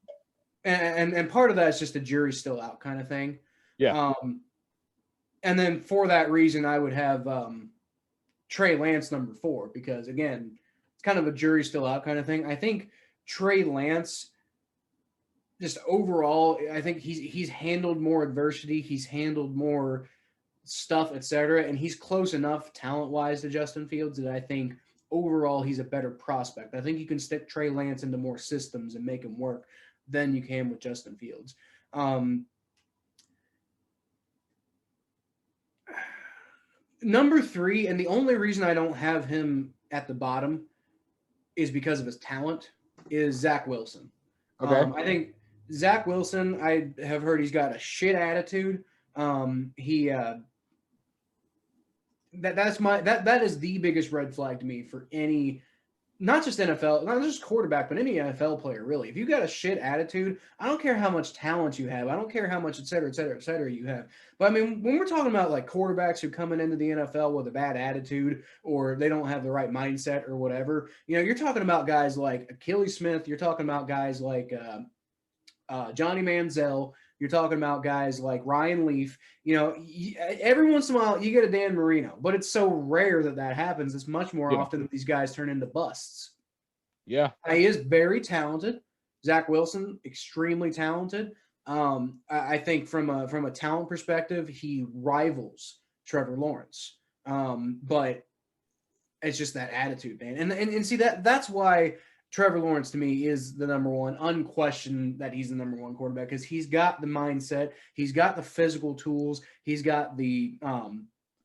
part of that is just the jury's still out kind of thing. Yeah. And then for that reason, I would have Trey Lance number 4 because again, it's kind of a jury's still out kind of thing. I think Trey Lance, just overall, I think he's handled more adversity. He's handled more stuff, etc. And he's close enough talent-wise to Justin Fields that I think overall he's a better prospect. I think you can stick Trey Lance into more systems and make him work than you can with Justin Fields. Number 3, and the only reason I don't have him at the bottom is because of his talent, is Zach Wilson. Okay. I think Zach Wilson, I have heard he's got a shit attitude. That is the biggest red flag to me for any, not just NFL, not just quarterback, but any NFL player really. If you got a shit attitude, I don't care how much talent you have, I don't care how much et cetera you have. But I mean, when we're talking about quarterbacks who coming into the NFL with a bad attitude or they don't have the right mindset or whatever, you're talking about guys like Achilles Smith, you're talking about guys like Johnny Manziel. You're talking about guys like Ryan Leaf. Every once in a while you get a Dan Marino, but it's so rare that happens. It's much more often that these guys turn into busts. Yeah. He is very talented. Zach Wilson, extremely talented. I think from a talent perspective, he rivals Trevor Lawrence. But it's just that attitude, man. And see that's why Trevor Lawrence to me is the number 1, unquestioned that he's the number 1 quarterback because he's got the mindset, he's got the physical tools, he's got the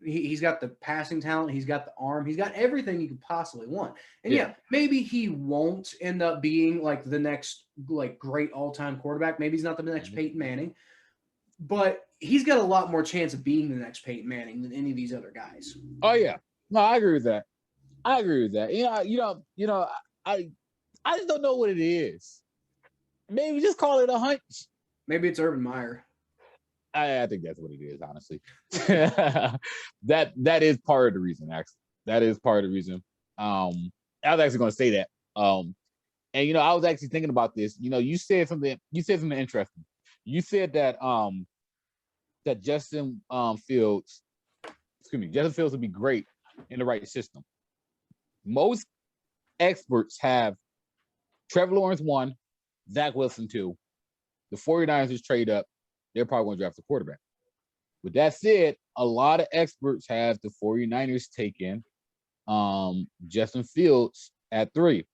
he's got the passing talent, he's got the arm, he's got everything you could possibly want. And maybe he won't end up being the next great all-time quarterback. Maybe he's not the next Peyton Manning, but he's got a lot more chance of being the next Peyton Manning than any of these other guys. Oh yeah, no, I agree with that. I just don't know what it is. Maybe just call it a hunch. Maybe it's Urban Meyer. I think that's what it is, honestly. that is part of the reason, actually. That is part of the reason. I was actually going to say that And I was actually thinking about this. You said something interesting. You said that that Justin Fields would be great in the right system. Most experts have Trevor Lawrence 1, Zach Wilson 2. The 49ers just trade up. They're probably going to draft a quarterback. With that said, a lot of experts have the 49ers taking Justin Fields at 3.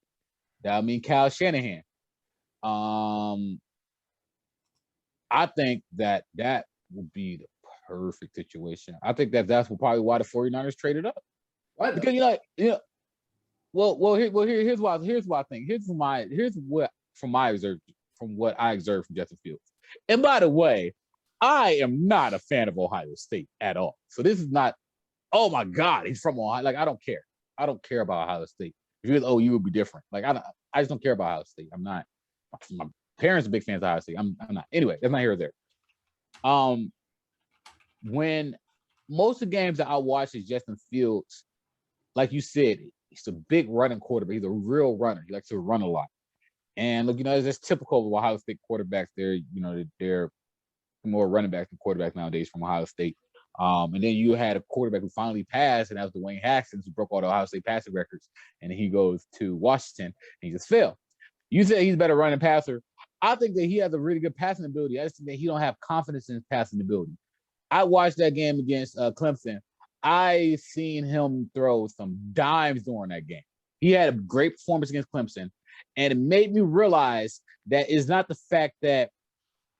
That would mean Kyle Shanahan. I think that would be the perfect situation. I think that's probably why the 49ers traded up. Why? Because here's why I think. From what I observed from Justin Fields. And by the way, I am not a fan of Ohio State at all. So this is not, oh my God, he's from Ohio. Like, I don't care. I don't care about Ohio State. If you was OU, would be different. Like, I just don't care about Ohio State. I'm not. My parents are big fans of Ohio State. I'm not. Anyway, that's not here or there. When most of the games that I watch is Justin Fields, like you said, he's a big running quarterback. He's a real runner. He likes to run a lot. And look, it's typical of Ohio State quarterbacks. They're more running backs than quarterbacks nowadays from Ohio State. And then you had a quarterback who finally passed, and that was Dwayne Haskins, who broke all the Ohio State passing records. And then he goes to Washington, and he just failed. You say he's a better running passer. I think that he has a really good passing ability. I just think that he don't have confidence in his passing ability. I watched that game against Clemson. I seen him throw some dimes during that game. He had a great performance against Clemson, and it made me realize that it's not the fact that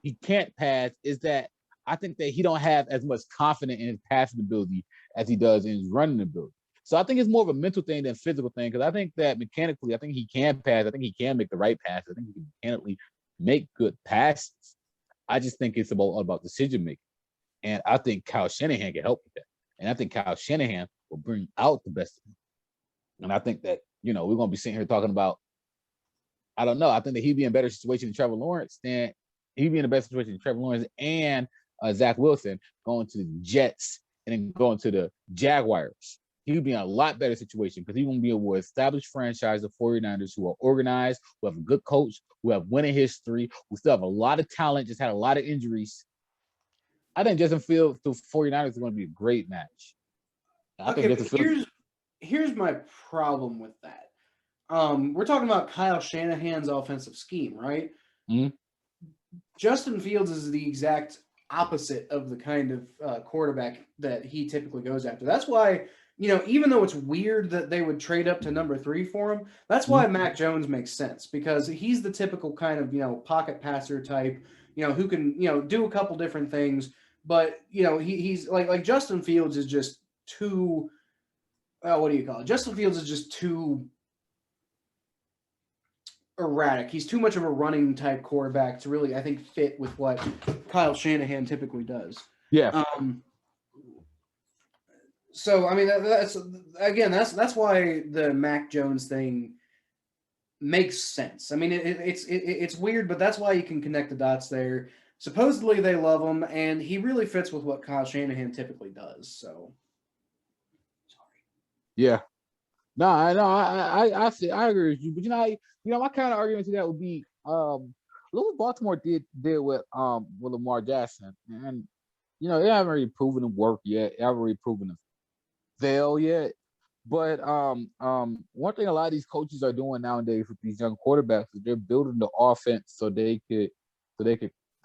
he can't pass, is that I think that he don't have as much confidence in his passing ability as he does in his running ability. So I think it's more of a mental thing than a physical thing, because I think that mechanically, I think he can pass. I think he can make the right pass. I think he can mechanically make good passes. I just think it's all about decision making. And I think Kyle Shanahan can help with that. And I think Kyle Shanahan will bring out the best of him. And I think that, we're going to be sitting here talking about, I don't know, I think that he'd be in a better situation than Trevor Lawrence and Zach Wilson going to the Jets and then going to the Jaguars. He would be in a lot better situation because he's going to be able to establish franchise, the 49ers, who are organized, who have a good coach, who have winning history, who still have a lot of talent, just had a lot of injuries. I think Justin Fields to 49ers is going to be a great match. Here's my problem with that. We're talking about Kyle Shanahan's offensive scheme, right? Mm-hmm. Justin Fields is the exact opposite of the kind of quarterback that he typically goes after. That's why, even though it's weird that they would trade up to number 3 for him, that's why Mac Jones makes sense, because he's the typical kind of, pocket passer type, who can, do a couple different things. But, he's like Justin Fields is just too, what do you call it? Justin Fields is just too erratic. He's too much of a running type quarterback to really, I think, fit with what Kyle Shanahan typically does. Yeah. So I mean, that's why the Mac Jones thing makes sense. I mean, it's weird, but that's why you can connect the dots there. Supposedly they love him, and he really fits with what Kyle Shanahan typically does. So, sorry. Yeah. No, I see. I agree with you, but my kind of argument to that would be, look what Baltimore did with Lamar Jackson, and they haven't really proven to work yet. They haven't really proven to fail yet. But one thing a lot of these coaches are doing nowadays with these young quarterbacks is they're building the offense so they could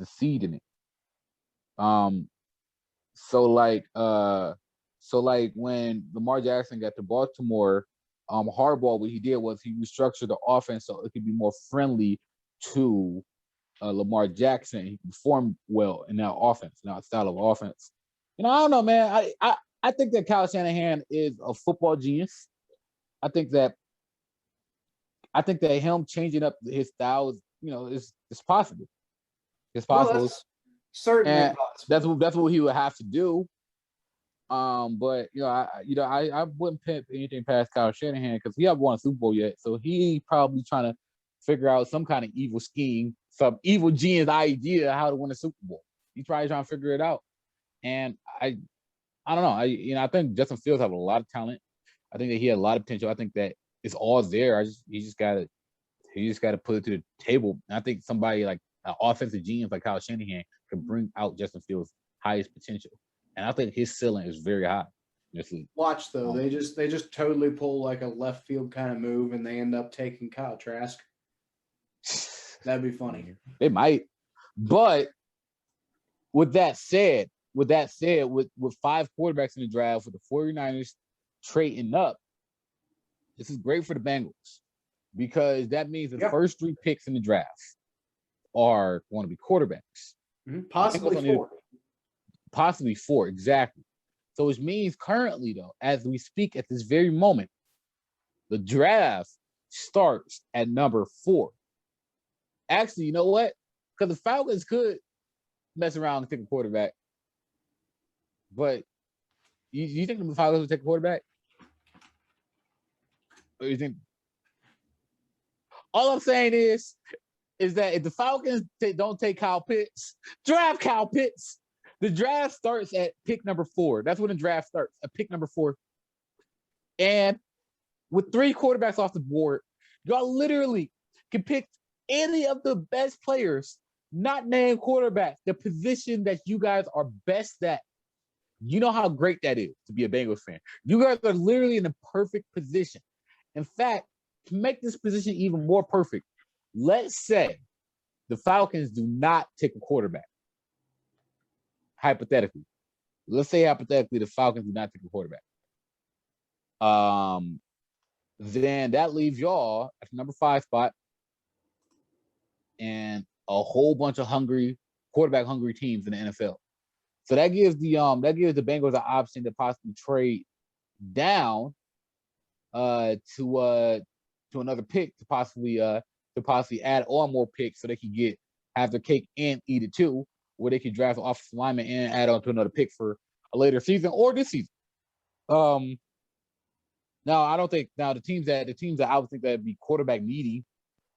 succeed in it. So when Lamar Jackson got to Baltimore, Harbaugh, what he did was he restructured the offense so it could be more friendly to Lamar Jackson. He performed well in that offense, in that style of offense. I don't know, man. I think that Kyle Shanahan is a football genius. I think that him changing up his style is possible. It's possible. Well, certainly possible. That's what he would have to do. But I wouldn't pimp anything past Kyle Shanahan because he hasn't won a Super Bowl yet. So he probably trying to figure out some kind of evil scheme, some evil genius idea how to win a Super Bowl. He's probably trying to figure it out. And I don't know. I think Justin Fields have a lot of talent. I think that he had a lot of potential. I think that it's all there. He just gotta put it to the table. And I think somebody like an offensive genius like Kyle Shanahan can bring out Justin Fields' highest potential. And I think his ceiling is very high. Watch though, they just totally pull like a left field kind of move, and they end up taking Kyle Trask. That'd be funny. They might, but with that said, with 5 quarterbacks in the draft, with the 49ers trading up, this is great for the Bengals because that means the first 3 picks in the draft are going to be quarterbacks. Possibly four, exactly. So which means currently, though, as we speak at this very moment, the draft starts at number 4. Actually, you know what? Because the Falcons could mess around and take a quarterback. But you think the Falcons would take a quarterback? Or you think? All I'm saying is that if the Falcons don't take Kyle Pitts, draft Kyle Pitts. The draft starts at pick number 4. That's when the draft starts, at pick number 4. And with 3 quarterbacks off the board, y'all literally can pick any of the best players, not named quarterback, the position that you guys are best at. You know how great that is to be a Bengals fan. You guys are literally in the perfect position. In fact, to make this position even more perfect, let's say the Falcons do not take a quarterback. Hypothetically. Let's say hypothetically the Falcons do not take a quarterback. Then that leaves y'all at the number 5 spot and a whole bunch of quarterback hungry teams in the NFL. So that gives the Bengals an option to possibly trade down to another pick to possibly add on more picks so they can have their cake and eat it too, where they can draft an offensive lineman and add on to another pick for a later season or this season. Now I don't think the teams that I would think that'd be quarterback needy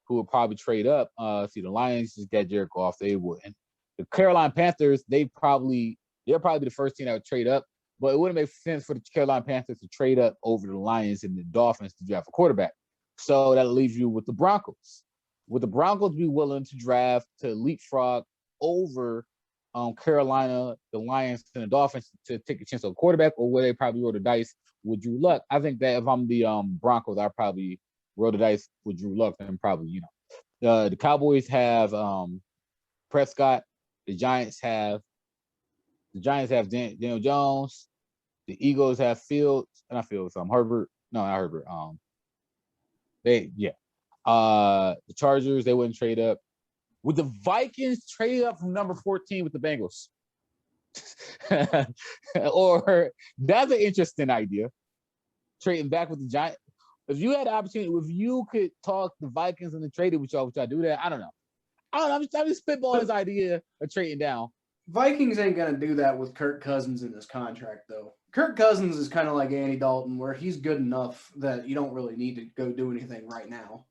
who would probably trade up. The Lions just got Jared Goff, they wouldn't. The Carolina Panthers, they're probably the first team that would trade up, but it wouldn't make sense for the Carolina Panthers to trade up over the Lions and the Dolphins to draft a quarterback. So that leaves you with the Broncos. Would the Broncos be willing to draft to leapfrog over Carolina, the Lions, and the Dolphins to take a chance on a quarterback, or would they probably roll the dice with Drew Luck? I think that if I'm the Broncos, I'd probably roll the dice with Drew Luck and probably, the Cowboys have Prescott, the Giants have Daniel Jones, the Eagles have Herbert. No, not Herbert. The Chargers, they wouldn't trade up. Would the Vikings trade up from number 14 with the Bengals? Or that's an interesting idea. Trading back with the Giants. If you had the opportunity, if you could talk the Vikings and trade it with y'all, would y'all do that? I don't know. I'm just spitballing this idea of trading down. Vikings ain't gonna do that with Kirk Cousins in this contract, though. Kirk Cousins is kind of like Andy Dalton, where he's good enough that you don't really need to go do anything right now.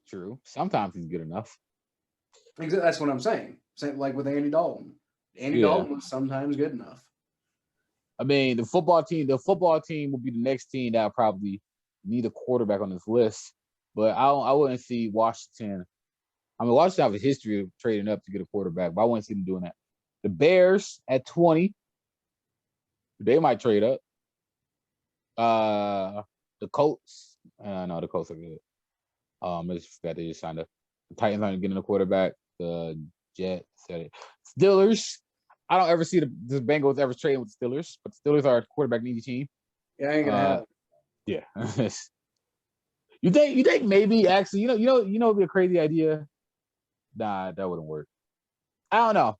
True. Sometimes he's good enough. That's what I'm saying. Same like with Andy Dalton. Andy Dalton was sometimes good enough. I mean, the football team will be the next team that will probably need a quarterback on this list. But I wouldn't see Washington. I mean, Washington have a history of trading up to get a quarterback, but I wouldn't see them doing that. The Bears at 20, they might trade up. The Colts, no, the Colts are good. I just forgot they just signed up. The Titans aren't getting a quarterback. The Jets said it. Steelers, I don't ever see the Bengals ever trading with the Steelers, but the Steelers are a quarterback needy team. Yeah, I ain't gonna have it. Yeah. You think maybe actually, it'd be a crazy idea. Nah, that wouldn't work. I don't know.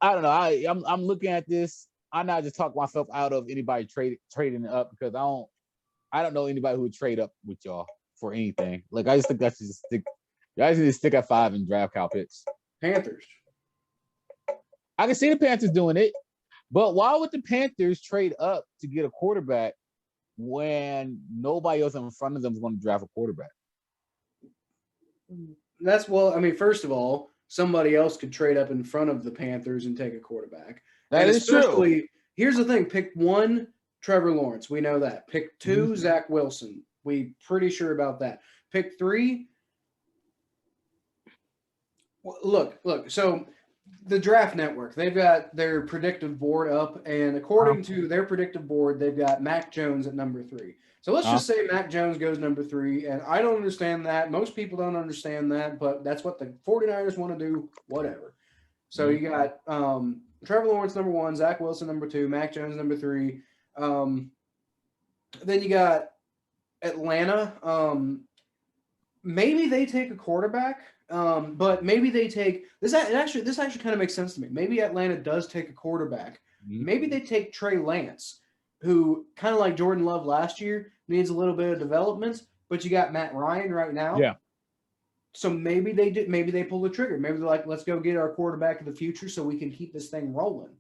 I'm looking at this. I'm not just talking myself out of anybody trading up because I don't know anybody who would trade up with y'all for anything. Like I just think that's just stick. You guys need to stick at 5 and draft Kyle Pitts. Panthers. I can see the Panthers doing it, but why would the Panthers trade up to get a quarterback when nobody else in front of them is going to draft a quarterback? First of all, somebody else could trade up in front of the Panthers and take a quarterback. That is true. Here's the thing: pick 1, Trevor Lawrence, we know that. Pick 2, Zach Wilson. We pretty sure about that. Pick 3. Look. So the Draft Network, they've got their predictive board up, and according to their predictive board, they've got Mac Jones at number 3. So let's just say Mac Jones goes number 3, and I don't understand that. Most people don't understand that, but that's what the 49ers want to do, whatever. So you got Trevor Lawrence number 1, Zach Wilson number 2, Mac Jones number 3. Then you got Atlanta. Maybe they take a quarterback, but maybe they take this. This actually kind of makes sense to me. Maybe Atlanta does take a quarterback. Maybe they take Trey Lance, who kind of like Jordan Love last year needs a little bit of development. But you got Matt Ryan right now. Yeah. So maybe they do. Maybe they pull the trigger. Maybe they're like, let's go get our quarterback of the future so we can keep this thing rolling.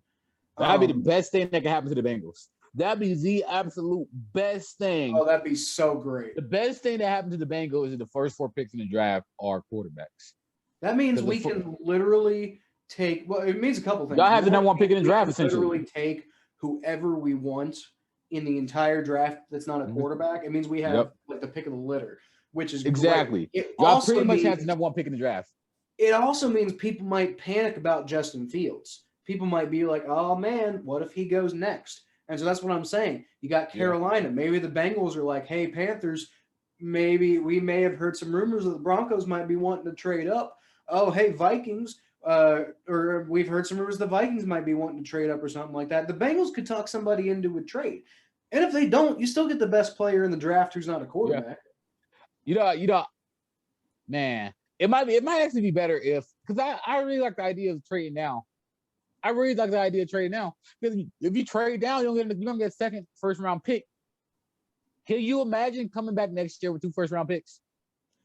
That'd be the best thing that can happen to the Bengals. That'd be the absolute best thing. Oh, that'd be so great. The best thing that happened to the Bengals is the first 4 picks in the draft are quarterbacks. That means we can literally take. Well, it means a couple things. Y'all have the number 1 pick in the draft, essentially. Literally take whoever we want in the entire draft that's not a quarterback. It means we have like the pick of the litter, which is exactly. Y'all pretty much have the number 1 pick in the draft. It also means people might panic about Justin Fields. People might be like, "Oh man, what if he goes next?" And so that's what I'm saying. You got Carolina. Yeah. Maybe the Bengals are like, "Hey, Panthers, maybe we may have heard some rumors that the Broncos might be wanting to trade up. Oh, hey, Vikings, or we've heard some rumors the Vikings might be wanting to trade up or something like that." The Bengals could talk somebody into a trade. And if they don't, you still get the best player in the draft who's not a quarterback. Yeah. You know, man, it might actually be better because I really like the idea of trading now. I really like the idea of trading now. Because if you trade down, you're gonna get a second first-round pick. Can you imagine coming back next year with 2 first-round picks?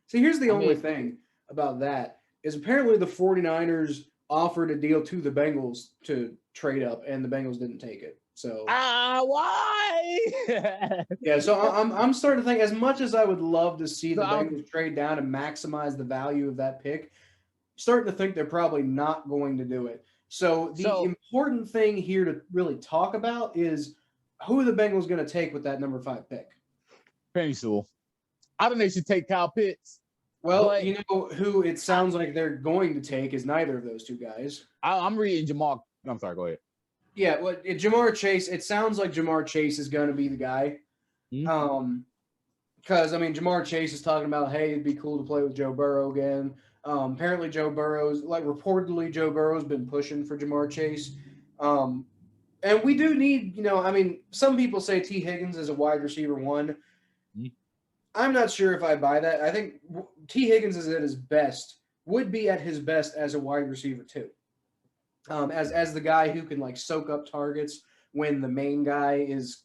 See, here's the only thing about that is apparently the 49ers offered a deal to the Bengals to trade up, and the Bengals didn't take it. So why? Yeah, so I'm starting to think, as much as I would love to see the Bengals trade down and maximize the value of that pick, starting to think they're probably not going to do it. So the important thing here to really talk about is who are the Bengals going to take with that number 5 pick? Penny Sewell. I think they should take Kyle Pitts. Well, you know who it sounds like they're going to take is neither of those 2 guys. I'm reading Jamal. I'm sorry, go ahead. Yeah, well, Jamar Chase, it sounds like Jamar Chase is going to be the guy. Because, I mean, Jamar Chase is talking about, hey, it'd be cool to play with Joe Burrow again. Apparently reportedly Joe Burrow's been pushing for Jamar Chase. And we do need, some people say T. Higgins is a wide receiver 1. I'm not sure if I buy that. I think T. Higgins is at his best, would be at his best as a wide receiver 2. As the guy who can soak up targets when the main guy is,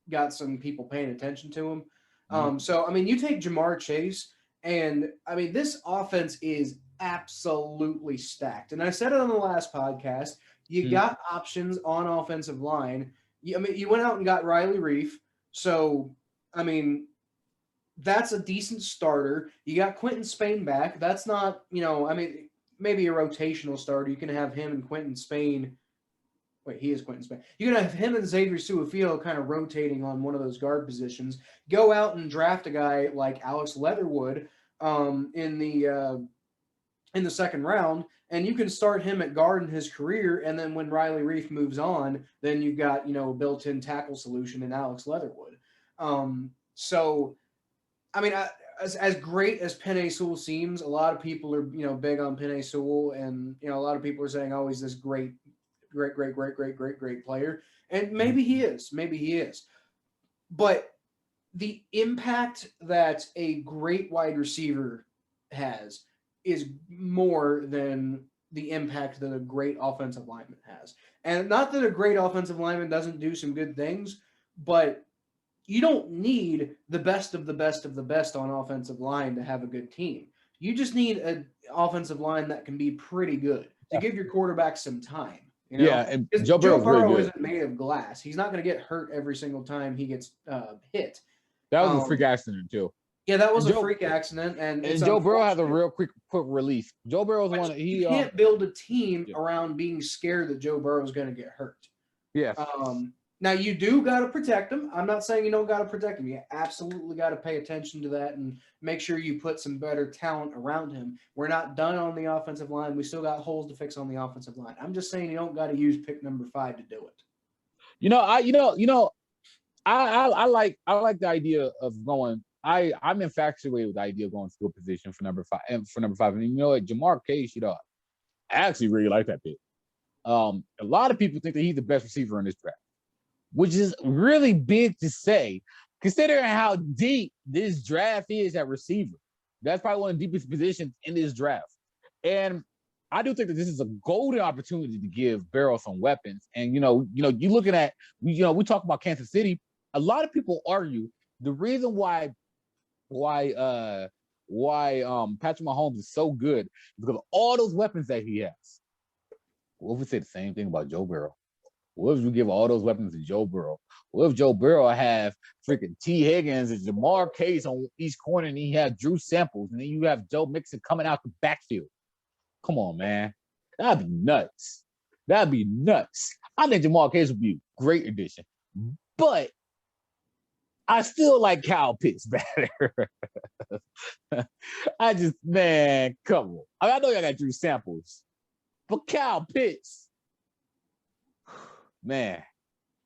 got some people paying attention to him. So, you take Jamar Chase, and, this offense is absolutely stacked. And I said it on the last podcast. You got options on offensive line. You went out and got Riley Reif. So, that's a decent starter. You got Quentin Spain back. That's not, maybe a rotational starter. You can have him and Quentin Spain. Wait, he is Quentin Spain. You can have him and Xavier Su'a-Filo kind of rotating on one of those guard positions. Go out and draft a guy like Alex Leatherwood in the second round, and you can start him at guard in his career. And then when Riley Reif moves on, then you've got a built-in tackle solution in Alex Leatherwood. As great as Penei Sewell seems, a lot of people are big on Penei Sewell, and a lot of people are saying, oh, he's this great player, and maybe he is, but the impact that a great wide receiver has is more than the impact that a great offensive lineman has. And not that a great offensive lineman doesn't do some good things, but you don't need the best of the best of the best on offensive line to have a good team. You just need an offensive line that can be pretty good to give your quarterback some time. Yeah, and Joe Burrow isn't made of glass. He's not going to get hurt every single time he gets hit. That was a freak accident too. Yeah, that was a freak accident, and Joe Burrow has a real quick release. Joe Burrow's one. You can't build a team around being scared that Joe Burrow is going to get hurt. Yeah. Now, you do got to protect him. I'm not saying you don't got to protect him. You absolutely got to pay attention to that and make sure you put some better talent around him. We're not done on the offensive line. We still got holes to fix on the offensive line. I'm just saying you don't got to use pick number 5 to do it. I like the idea of going. I'm infatuated with the idea of going to a position for number 5 and you know what, Jamar Chase, I actually really like that pick. A lot of people think that he's the best receiver in this draft, which is really big to say, considering how deep this draft is at receiver. That's probably one of the deepest positions in this draft. And I do think that this is a golden opportunity to give Barrow some weapons. And, you looking at, we talk about Kansas City. A lot of people argue the reason why Patrick Mahomes is so good is because of all those weapons that he has. What if we say the same thing about Joe Burrow? What if we give all those weapons to Joe Burrow? What if Joe Burrow have freaking T. Higgins and Jamar Chase on each corner, and he had Drew Samples, and then you have Joe Mixon coming out the backfield? Come on, man. That'd be nuts. I think Jamar Chase would be a great addition. But I still like Kyle Pitts better. Come on. I know y'all got Drew Samples, but Kyle Pitts, man.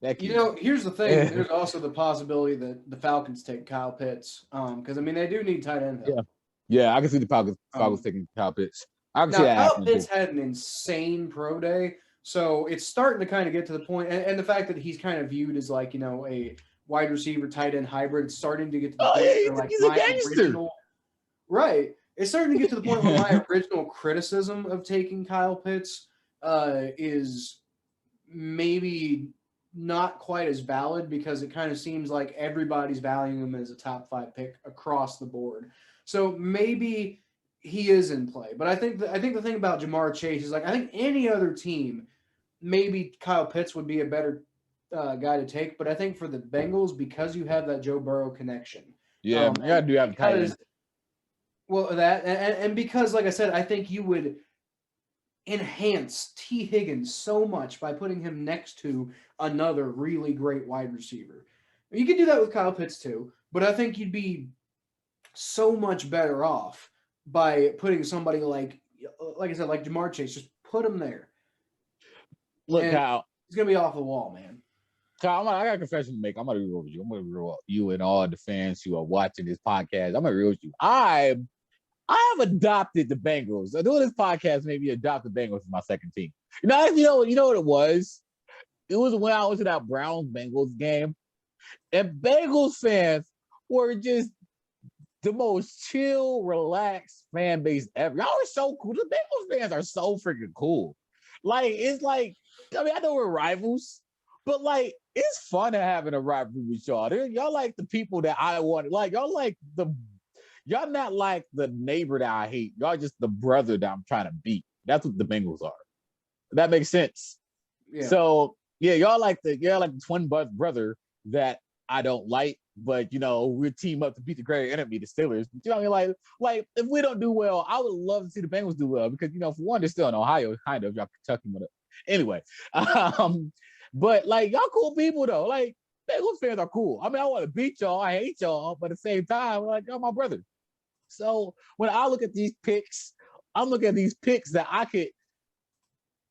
Here's the thing. There's also the possibility that the Falcons take Kyle Pitts, because they do need tight end help. Yeah, I can see the Falcons taking Kyle Pitts. Kyle Pitts had an insane pro day, so it's starting to kind of get to the point, and the fact that he's kind of viewed as like a wide receiver tight end hybrid. It's starting to get to the point where he's a gangster. Right. It's starting to get to the point where my original criticism of taking Kyle Pitts is maybe not quite as valid, because it kind of seems like everybody's valuing him as a top 5 pick across the board. So maybe he is in play. But I think the thing about Jamar Chase is, like, I think any other team, maybe Kyle Pitts would be a better guy to take. But I think for the Bengals, because you have that Joe Burrow connection. Yeah, you gotta do have tight end. Well, that and because, like I said, I think you would enhance T. Higgins so much by putting him next to another really great wide receiver. You could do that with Kyle Pitts too, but I think you'd be so much better off by putting somebody like I said, like Jamar Chase. Just put him there. Look, Kyle, he's gonna be off the wall, man. Kyle, I got a confession to make. I'm gonna be real with you. I'm gonna be real with you and all the fans who are watching this podcast. I'm gonna be real with you. I have adopted the Bengals. I doing this podcast maybe adopted the Bengals as my second team. You know what it was? It was when I was at that Browns-Bengals game, and Bengals fans were just the most chill, relaxed fan base ever. Y'all are so cool. The Bengals fans are so freaking cool. Like, it's like, I know we're rivals, but like, it's fun having a rivalry with y'all. Y'all like the people that I want. Like, y'all not like the neighbor that I hate. Y'all just the brother that I'm trying to beat. That's what the Bengals are. That makes sense. Yeah. So yeah, y'all like the twin brother that I don't like, but we'll team up to beat the greater enemy, the Steelers. You know what I mean? Like if we don't do well, I would love to see the Bengals do well, because for one, they're still in Ohio, kind of. Y'all Kentucky, whatever. Anyway, but like, y'all cool people though. Like, Bengals fans are cool. I want to beat y'all. I hate y'all, but at the same time, like, y'all my brother. So when I look at these picks, I'm looking at these picks that I could,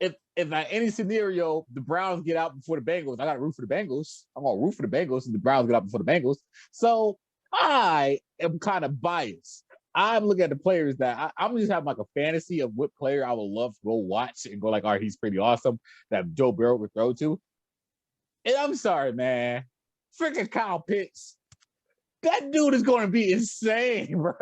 if at any scenario the Browns get out before the Bengals, I got to root for the Bengals. I'm gonna root for the Bengals, and the Browns get out before the Bengals. So I am kind of biased. I'm looking at the players that I'm just having like a fantasy of what player I would love to go watch and go like, all right, he's pretty awesome, that Joe Burrow would throw to. And I'm sorry, man, freaking Kyle Pitts. That dude is going to be insane, bro.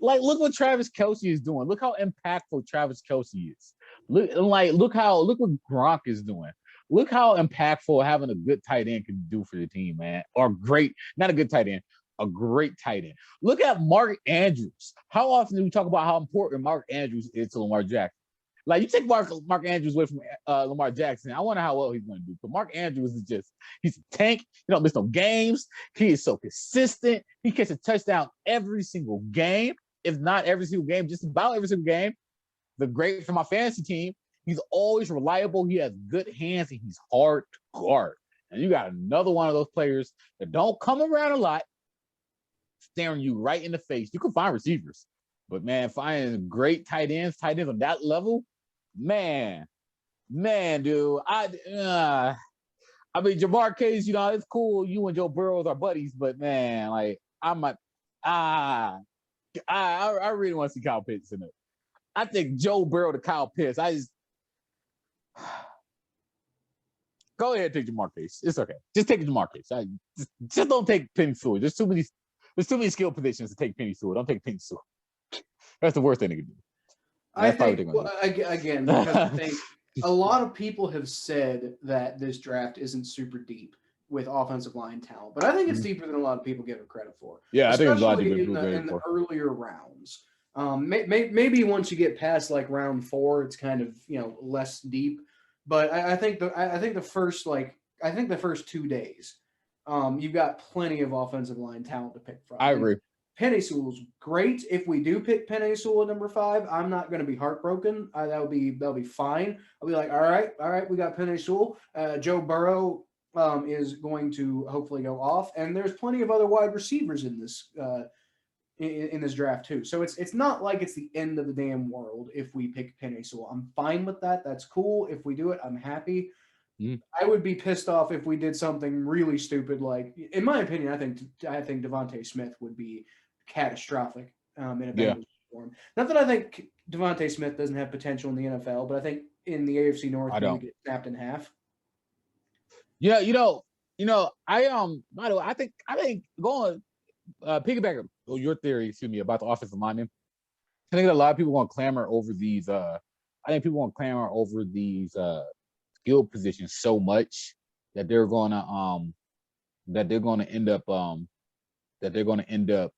Like, look what Travis Kelce is doing. Look how impactful Travis Kelce is. Look what Gronk is doing. Look how impactful having a good tight end can do for your team, man. Or great, not a good tight end, a great tight end. Look at Mark Andrews. How often do we talk about how important Mark Andrews is to Lamar Jackson? Like, you take Mark Andrews away from Lamar Jackson, I wonder how well he's going to do. But Mark Andrews is he's a tank. He don't miss no games. He is so consistent. He catches a touchdown every single game, if not every single game, just about every single game. The great for my fantasy team. He's always reliable. He has good hands, and he's hard to guard. And you got another one of those players that don't come around a lot, staring you right in the face. You can find receivers, but man, finding great tight ends on that level, man, dude. I mean, Jamar Chase, it's cool. You and Joe Burrow are buddies, but man, like I really want to see Kyle Pitts in it. I think Joe Burrow to Kyle Pitts. Go ahead and take Jamar Chase. It's okay. Just take Jamar Chase. Just don't take Penny Sewell. There's too many skill positions to take Penny Sewell. Don't take Penny Sewell. That's the worst thing they could do. I think, again, because I think a lot of people have said that this draft isn't super deep with offensive line talent, but I think it's deeper than a lot of people give it credit for. Yeah, I think it's a lot deeper in the earlier rounds. Maybe once you get past like round 4, it's kind of less deep. But I think the first 2 days, you've got plenty of offensive line talent to pick from. I agree. Penei Sewell's great. If we do pick Penei Sewell at number 5, I'm not going to be heartbroken. That'll be fine. I'll be like, all right, we got Penei Sewell. Joe Burrow is going to hopefully go off, and there's plenty of other wide receivers in this in this draft too. So it's not like it's the end of the damn world if we pick Penei Sewell. I'm fine with that. That's cool. If we do it, I'm happy. I would be pissed off if we did something really stupid. Like, in my opinion, I think Devontae Smith would be catastrophic in a Bengals form. Not that I think Devontae Smith doesn't have potential in the NFL, but I think in the AFC North, he would get snapped in half. Yeah, I think going piggyback on your theory, about the offensive lineman. I think a lot of people want to clamor over these. Skill positions so much that they're going to end up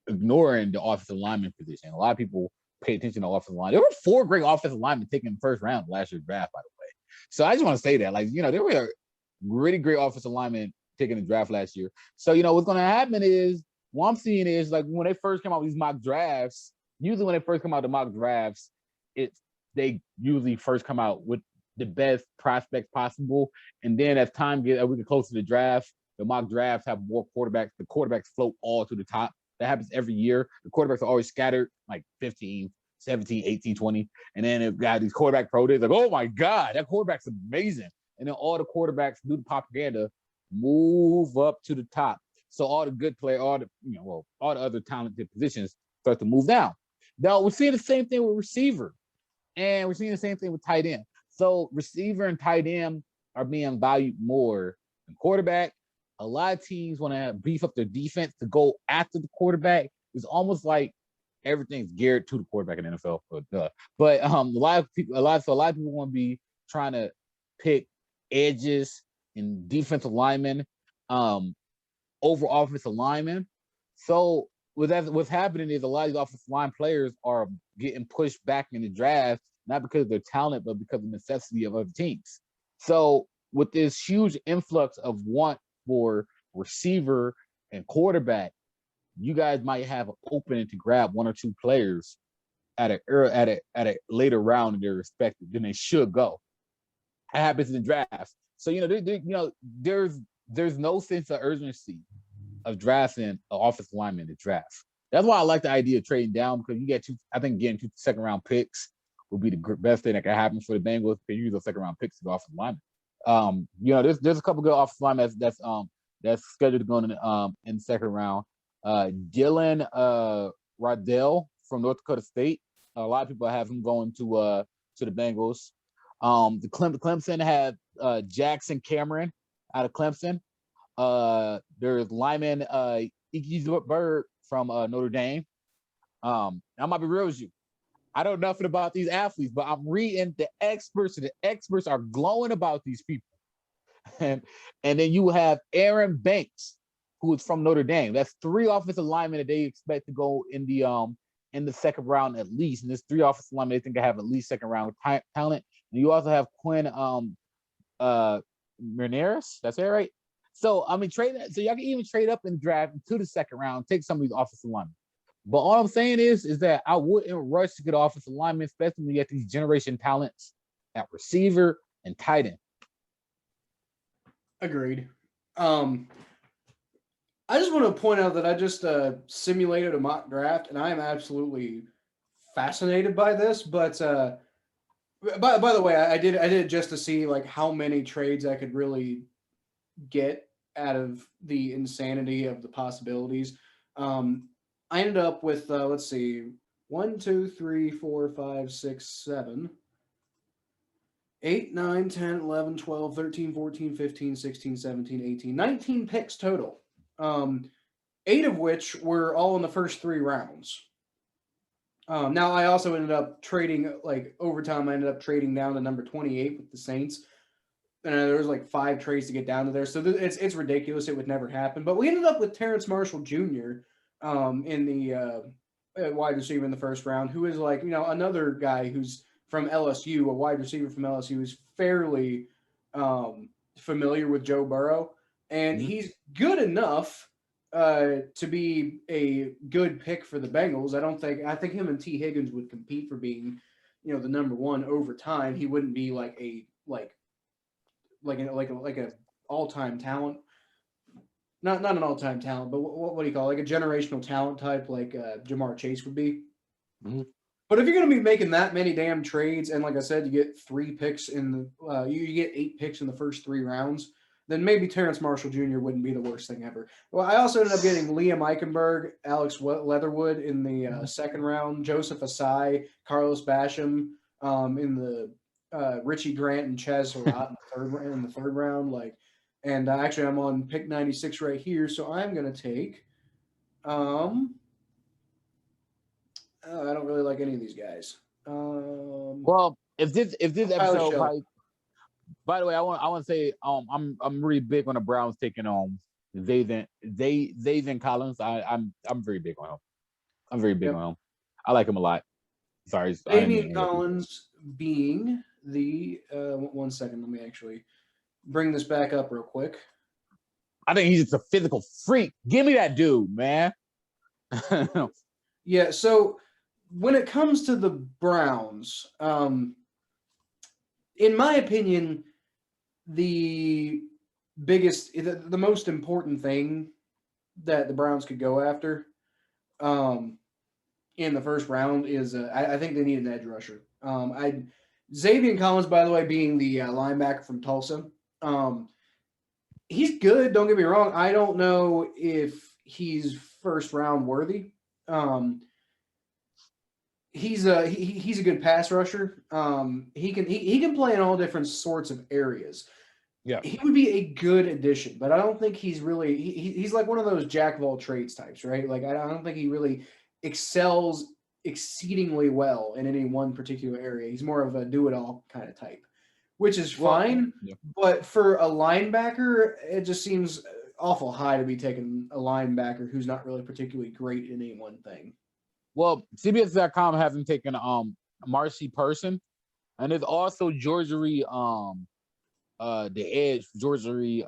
ignoring the offensive lineman position. A lot of people pay attention to offensive line. There were 4 great offensive linemen taken in the first round of last year's draft, by the way. So I just want to say that, there were really great offensive linemen taking the draft last year. So what's going to happen is, what I'm seeing is, like, when they first come out with these mock drafts, usually when they first come out the mock drafts, they usually first come out with the best prospects possible, and then as we get closer to the draft, the mock drafts have more quarterbacks. The quarterbacks float all to the top. That happens every year. The quarterbacks are always scattered, like 15, 17, 18, 20, and then they've got these quarterback pro days, like, oh my God, that quarterback's amazing. And then all the quarterbacks do the propaganda, move up to the top. So all the good players, all the other talented positions start to move down. Now we're seeing the same thing with receiver, and we're seeing the same thing with tight end. So receiver and tight end are being valued more than quarterback. A lot of teams want to beef up their defense to go after the quarterback. It's almost like everything's geared to the quarterback in the NFL. But a lot of people want to be trying to pick edges and defensive linemen over offensive linemen. So what's happening is a lot of these offensive line players are getting pushed back in the draft, not because of their talent, but because of the necessity of other teams. So with this huge influx of want for receiver and quarterback, you guys might have an opening to grab 1 or 2 players at a later round in their respective than they should go. That happens in the draft. So there's no sense of urgency of drafting an offensive lineman in the draft. That's why I like the idea of trading down, because you get getting 2 second-round picks would be the best thing that can happen for the Bengals. They use those second-round picks to go offensive linemen. There's a couple good offensive linemen that's scheduled to go in the second round. Jaelan Phillips from North Dakota State. A lot of people have him going to the Bengals. The Clemson had Jackson Cameron out of Clemson. There's lineman Iki Bird from Notre Dame. I might be real with you. I don't know nothing about these athletes, but I'm reading the experts, and the experts are glowing about these people. And then you have Aaron Banks, who is from Notre Dame. That's 3 offensive linemen that they expect to go in the second round at least. And there's 3 offensive linemen they think they have at least second round talent. And you also have Quinn Ramirez. That's it, right? So trade that. So y'all can even trade up and draft into the second round, take some of these offensive linemen. But all I'm saying is that I wouldn't rush to get offensive linemen, especially when you get these generation talents at receiver and tight end. Agreed. I just want to point out that I just simulated a mock draft, and I am absolutely fascinated by this. But by the way, I did it just to see like how many trades I could really get out of the insanity of the possibilities. I ended up with let's see, 1, 2, 3, 4, 5, 6, 7. 8, 9, 10, 11, 12, 13, 14, 15, 16, 17, 18, 19 picks total. 8 of which were all in the first 3 rounds. Now, I also ended up trading, like, overtime, I ended up trading down to number 28 with the Saints. And there was like 5 trades to get down to there. So it's ridiculous. It would never happen. But we ended up with Terrence Marshall Jr. In the wide receiver in the first round, who is like, another guy who's from LSU, a wide receiver from LSU, who's fairly familiar with Joe Burrow. And he's good enough to be a good pick for the Bengals. I think him and T. Higgins would compete for being, the number 1 over time. He wouldn't be like an all-time talent. Not an all-time talent, but what do you call it? Like a generational talent type, like Jamar Chase would be. Mm-hmm. But if you're going to be making that many damn trades, and like I said, you get 3 picks in the you get 8 picks in the first 3 rounds, then maybe Terrence Marshall Jr. wouldn't be the worst thing ever. Well, I also ended up getting Liam Eichenberg, Alex Leatherwood in the second round, Joseph Asai, Carlos Basham in the Richie Grant and Chaz Surratt in the third round. And actually, I'm on pick 96 right here, so I'm going to take. I don't really like any of these guys. Well, if this episode, by the way, I want to say I'm really big on the Browns taking Zaven Collins. I'm very big on him. I'm very big on him. I like him a lot. Sorry, Zaven Collins being the 1 second. Let me actually bring this back up real quick. I think he's just a physical freak. Give me that dude, man. Yeah. So when it comes to the Browns, in my opinion, the most important thing that the Browns could go after in the first round is I think they need an edge rusher. Zaven Collins, by the way, being the linebacker from Tulsa, he's good. Don't get me wrong. I don't know if he's first round worthy. He's a good pass rusher. He can play in all different sorts of areas. Yeah, he would be a good addition, but I don't think he's really. He's like one of those jack of all trades types, right? Like I don't think he really excels exceedingly well in any one particular area. He's more of a do it all kind of type, which is fine. Yeah. But for a linebacker, it just seems awful high to be taking a linebacker who's not really particularly great in any one thing. Well, CBS.com has him taken Marcy Person, and there's also Georgery the edge Georgery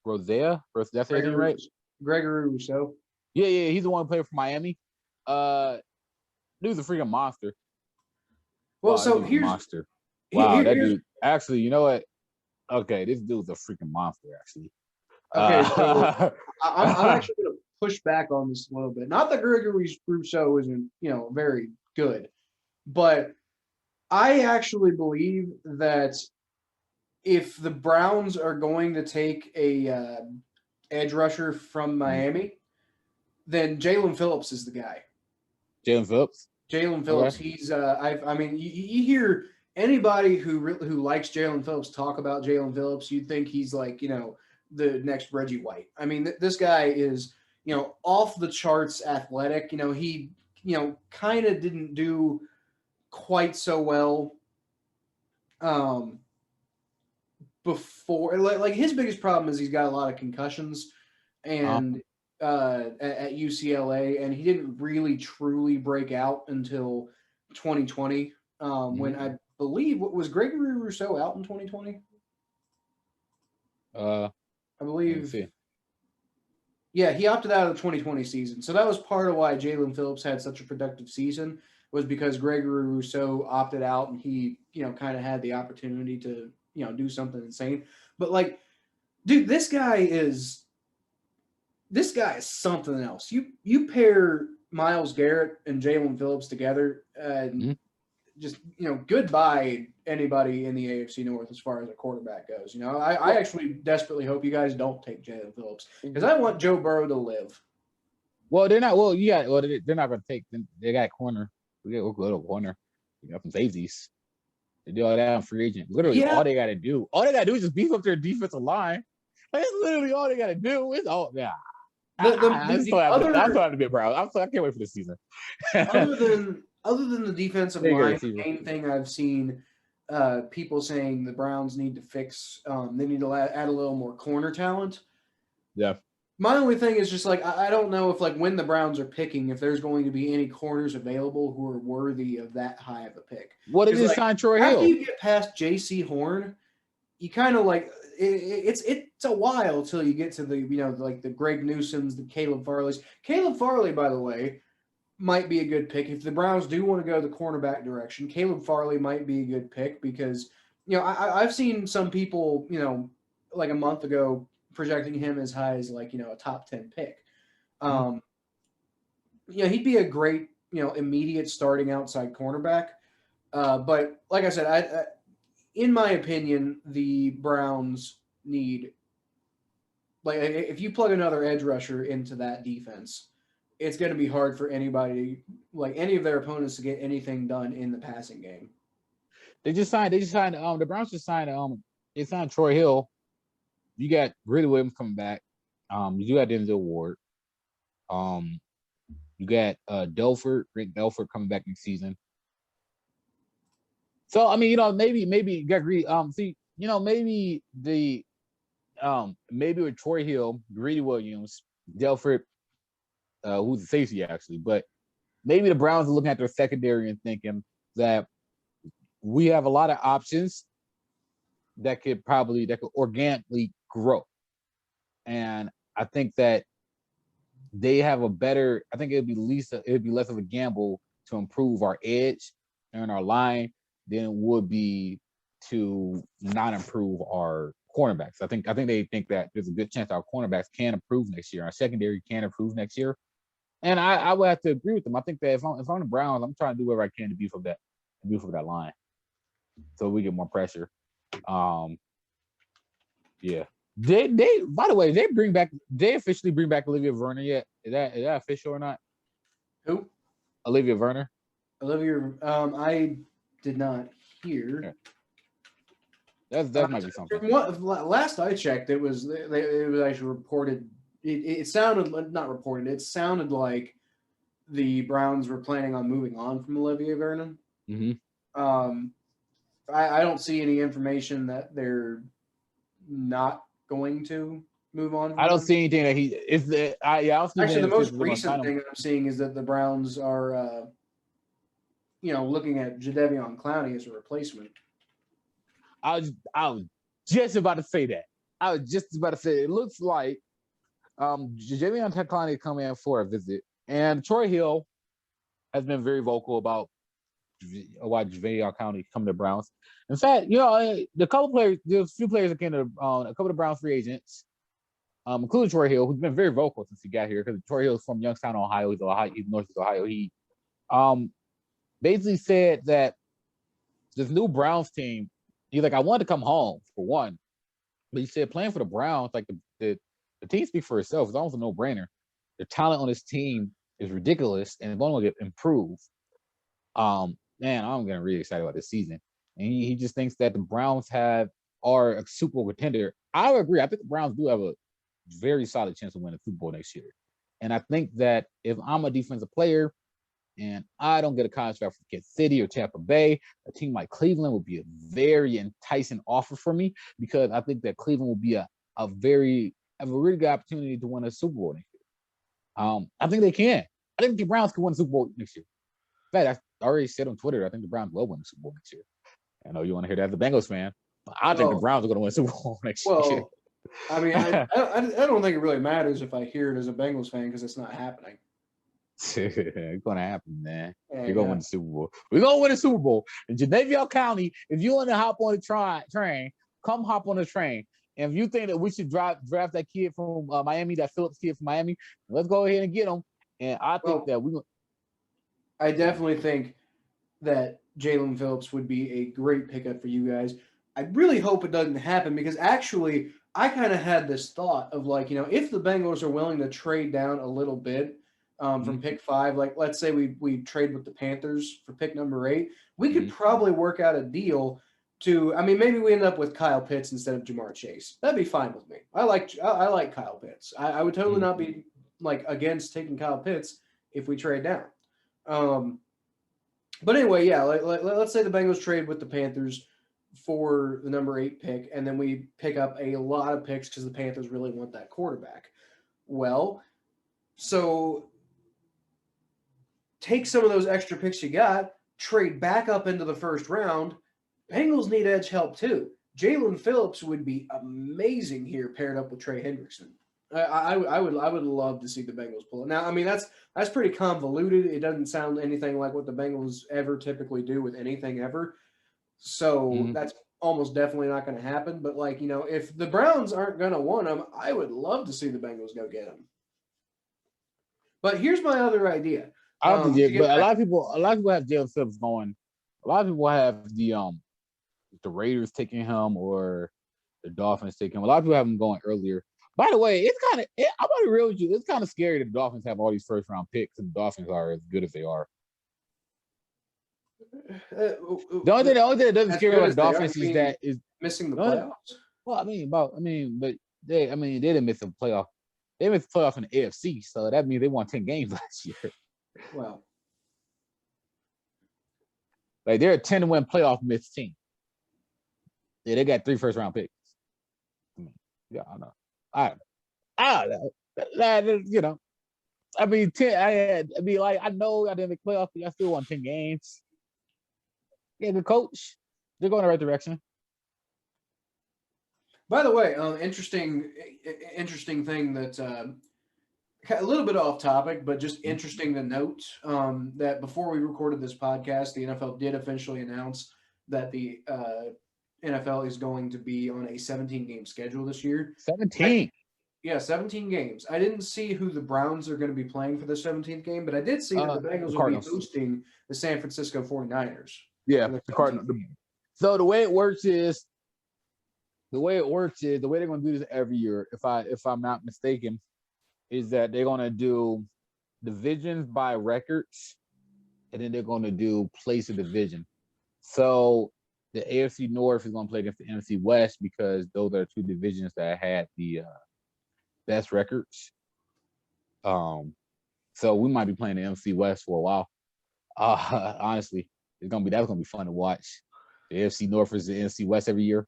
Rosea. That's his name, right? Gregory Rousseau. Yeah, he's the one who played for Miami. Dude's a freaking monster. Well, wow, so here's monster. Wow, that dude. Actually, you know what? Okay, this dude's a freaking monster. Actually. Okay, so I'm actually going to push back on this a little bit. Not that Gregory Rousseau isn't, very good, but I actually believe that if the Browns are going to take a edge rusher from Miami, then Jaelan Phillips is the guy. Jaelan Phillips. Okay. He's you hear anybody who likes Jaelan Phillips talk about Jaelan Phillips, you'd think he's like the next Reggie White. I mean, this guy is off the charts athletic. He kind of didn't do quite so well before. Like his biggest problem is he's got a lot of concussions and at UCLA, and he didn't really truly break out until 2020 when I believe was Gregory Rousseau out in 2020. I believe. Yeah, he opted out of the 2020 season. So that was part of why Jaelan Phillips had such a productive season, was because Gregory Rousseau opted out and he, kind of had the opportunity to, do something insane. But like, dude, this guy is something else. You pair Myles Garrett and Jaelan Phillips together, and Mhm. just goodbye anybody in the AFC North as far as a quarterback goes. I actually desperately hope you guys don't take Jaelan Phillips because I want Joe Burrow to live. Well, they're not. Well, you got. Well, they're not going to take. They got corner. We'll go to corner. You got some safeties. They do all that on free agent. Literally, all they got to do. All they got to do is just beef up their defensive line. That's literally all they got to do. It's all. Yeah. I'm so happy to be Brown. I can't wait for this season. other than the defensive line, the main thing I've seen people saying the Browns need to fix. They need to add a little more corner talent. Yeah. My only thing is just like I don't know if like when the Browns are picking, if there's going to be any corners available who are worthy of that high of a pick. What did they sign Troy Hill? After you get past J.C. Horn, you kind of like it's a while till you get to the like the Greg Newsoms, the Caleb Farleys. Caleb Farley, by the way, might be a good pick if the Browns do want to go the cornerback direction. Caleb Farley might be a good pick because I've seen some people like a month ago projecting him as high as like a top 10 pick. He'd be a great immediate starting outside cornerback. But like I said, I in my opinion, the Browns need like if you plug another edge rusher into that defense, it's going to be hard for anybody, like any of their opponents, to get anything done in the passing game. They just signed. The Browns just signed. They signed Troy Hill. You got Ridley Williams coming back. You got Denzel Ward. You got Rick Delford coming back next season. So I mean, maybe Gregory. Maybe maybe with Troy Hill, Greedy Williams, Delford, who's the safety actually, but maybe the Browns are looking at their secondary and thinking that we have a lot of options that could organically grow. And I think that they have I think it'd be less of a gamble to improve our edge and our line than it would be to not improve our cornerbacks. I think they think that there's a good chance our cornerbacks can improve next year. Our secondary can improve next year. And I would have to agree with them. I think that if I'm the Browns, I'm trying to do whatever I can to beef up that line, so we get more pressure. Yeah. They by the way, they officially bring back Olivia Verner yet? Is that official or not? Who? Olivia Verner. I did not hear. Yeah. That might be something. Last I checked, it was actually reported. It sounded not reported. It sounded like the Browns were planning on moving on from Olivia Vernon. Mm-hmm. I don't see any information that they're not going to move on. I don't see anything that he is. Actually, the most recent thing I'm seeing is that the Browns are, looking at Jadeveon Clowney as a replacement. I was just about to say that. It looks like Jadeveon Clowney come in for a visit, and Troy Hill has been very vocal about why Jadeveon Clowney come to the Browns. In fact, there's a few players that came to a couple of Browns free agents, including Troy Hill, who's been very vocal since he got here because Troy Hill is from Youngstown, Ohio. He's Northeast Ohio. He basically said that this new Browns team, he's like, I wanted to come home for one, but he said playing for the Browns, like the team speaks for itself. It's almost a no-brainer. The talent on this team is ridiculous and it's only going to improve. Man, I'm getting really excited about this season. And he just thinks that the Browns are a Super Bowl contender. I would agree. I think the Browns do have a very solid chance of winning the Super Bowl next year. And I think that if I'm a defensive player and I don't get a contract from Kansas City or Tampa Bay, a team like Cleveland would be a very enticing offer for me because I think that Cleveland will be a really good opportunity to win a Super Bowl next year. I think they can. I think the Browns can win the Super Bowl next year. In fact, I already said on Twitter, I think the Browns will win the Super Bowl next year. I know you want to hear that as a Bengals fan, but I think the Browns are going to win the Super Bowl next year. I mean, I don't think it really matters if I hear it as a Bengals fan because it's not happening. It's gonna happen, man. Yeah, We're gonna win the Super Bowl. We're gonna win the Super Bowl. In Genevieve County, if you want to hop on the train, come hop on the train. And if you think that we should draft that kid from Miami, that Phillips kid from Miami, let's go ahead and get him. And I think that I definitely think that Jaelan Phillips would be a great pickup for you guys. I really hope it doesn't happen because actually I kind of had this thought of like, if the Bengals are willing to trade down a little bit from pick 5, like let's say we trade with the Panthers for pick number 8, we could probably work out a deal maybe we end up with Kyle Pitts instead of Jamar Chase. That'd be fine with me. I like Kyle Pitts. I would totally not be like against taking Kyle Pitts if we trade down. But anyway, yeah, let's say the Bengals trade with the Panthers for the number 8 pick, and then we pick up a lot of picks because the Panthers really want that quarterback. Well, so take some of those extra picks you got, trade back up into the first round. Bengals need edge help too. Jaelan Phillips would be amazing here paired up with Trey Hendrickson. I would love to see the Bengals pull it. Now, I mean, that's pretty convoluted. It doesn't sound anything like what the Bengals ever typically do with anything ever. So that's almost definitely not going to happen. But if the Browns aren't going to want him, I would love to see the Bengals go get him. But here's my other idea. I don't think but a lot of people have Jaelan Phillips going. A lot of people have the Raiders taking him or the Dolphins taking him. A lot of people have him going earlier. By the way, I'm gonna be real with you. It's kind of scary that the Dolphins have all these first round picks, and the Dolphins are as good as they are. The only thing that doesn't scare me about the Dolphins is missing the playoffs. Well, but they didn't miss the playoff. They missed the playoff in the AFC, so that means they won 10 games last year. Wow. Like they're a 10-win playoff missed team. Yeah, they got 3 first round picks. I mean, yeah, I know. I know. I mean, 10. I know I didn't make playoffs, but I still won 10 games. Yeah, good coach. They're going the right direction. By the way, interesting thing that a little bit off topic, but just interesting to note that before we recorded this podcast, the NFL did officially announce that the NFL is going to be on a 17-game schedule this year. 17? 17 games. I didn't see who the Browns are going to be playing for the 17th game, but I did see that the Bengals will be hosting the San Francisco 49ers. Yeah, the Cardinals. So the way it works is the way they're going to do this every year, if I'm not mistaken, is that they're going to do divisions by records, and then they're going to do place of division. So the AFC North is going to play against the NFC West because those are 2 divisions that had the best records. So we might be playing the NFC West for a while. Honestly, that's gonna be fun to watch. The AFC North versus the NFC West every year,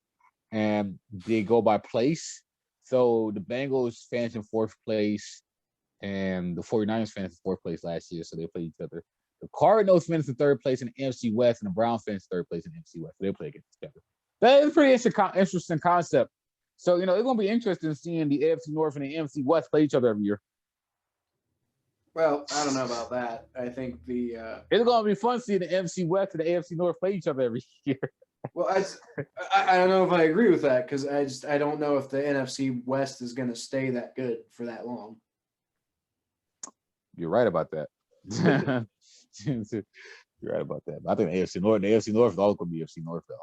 and they go by place. So the Bengals finished in 4th place, and the 49ers finished in 4th place last year, so they play each other. The Cardinals finished in 3rd place in the NFC West, and the Browns finished 3rd place in the NFC West. So they play against each other. That is a pretty interesting concept. So, it's going to be interesting seeing the AFC North and the NFC West play each other every year. Well, I don't know about that. I think it's going to be fun seeing the NFC West and the AFC North play each other every year. Well, I don't know if I agree with that because I don't know if the NFC West is going to stay that good for that long. You're right about that. You're right about that. I think the AFC North is always going to be AFC North, though.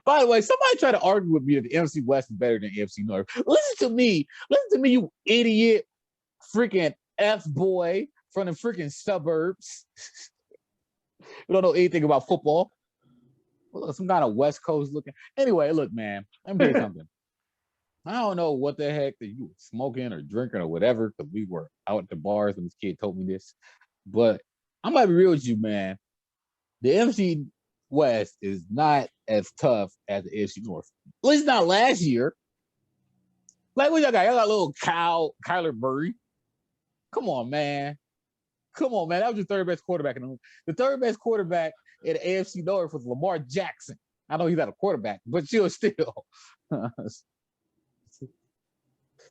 By the way, somebody tried to argue with me that the NFC West is better than AFC North. Listen to me, you idiot, freaking F-boy from the freaking suburbs. You don't know anything about football. Well, some kind of West Coast looking. Anyway, look, man, let me tell you something. I don't know what the heck that you were smoking or drinking or whatever, because we were out at the bars when this kid told me this. But I'm going to be real with you, man. The NFC West is not as tough as the AFC North. At least not last year. Like, what y'all got? Y'all got little Kyler Murray. Come on, man. That was your 3rd best quarterback in the league. The 3rd best quarterback in the AFC North was Lamar Jackson. I know he's not a quarterback, but still.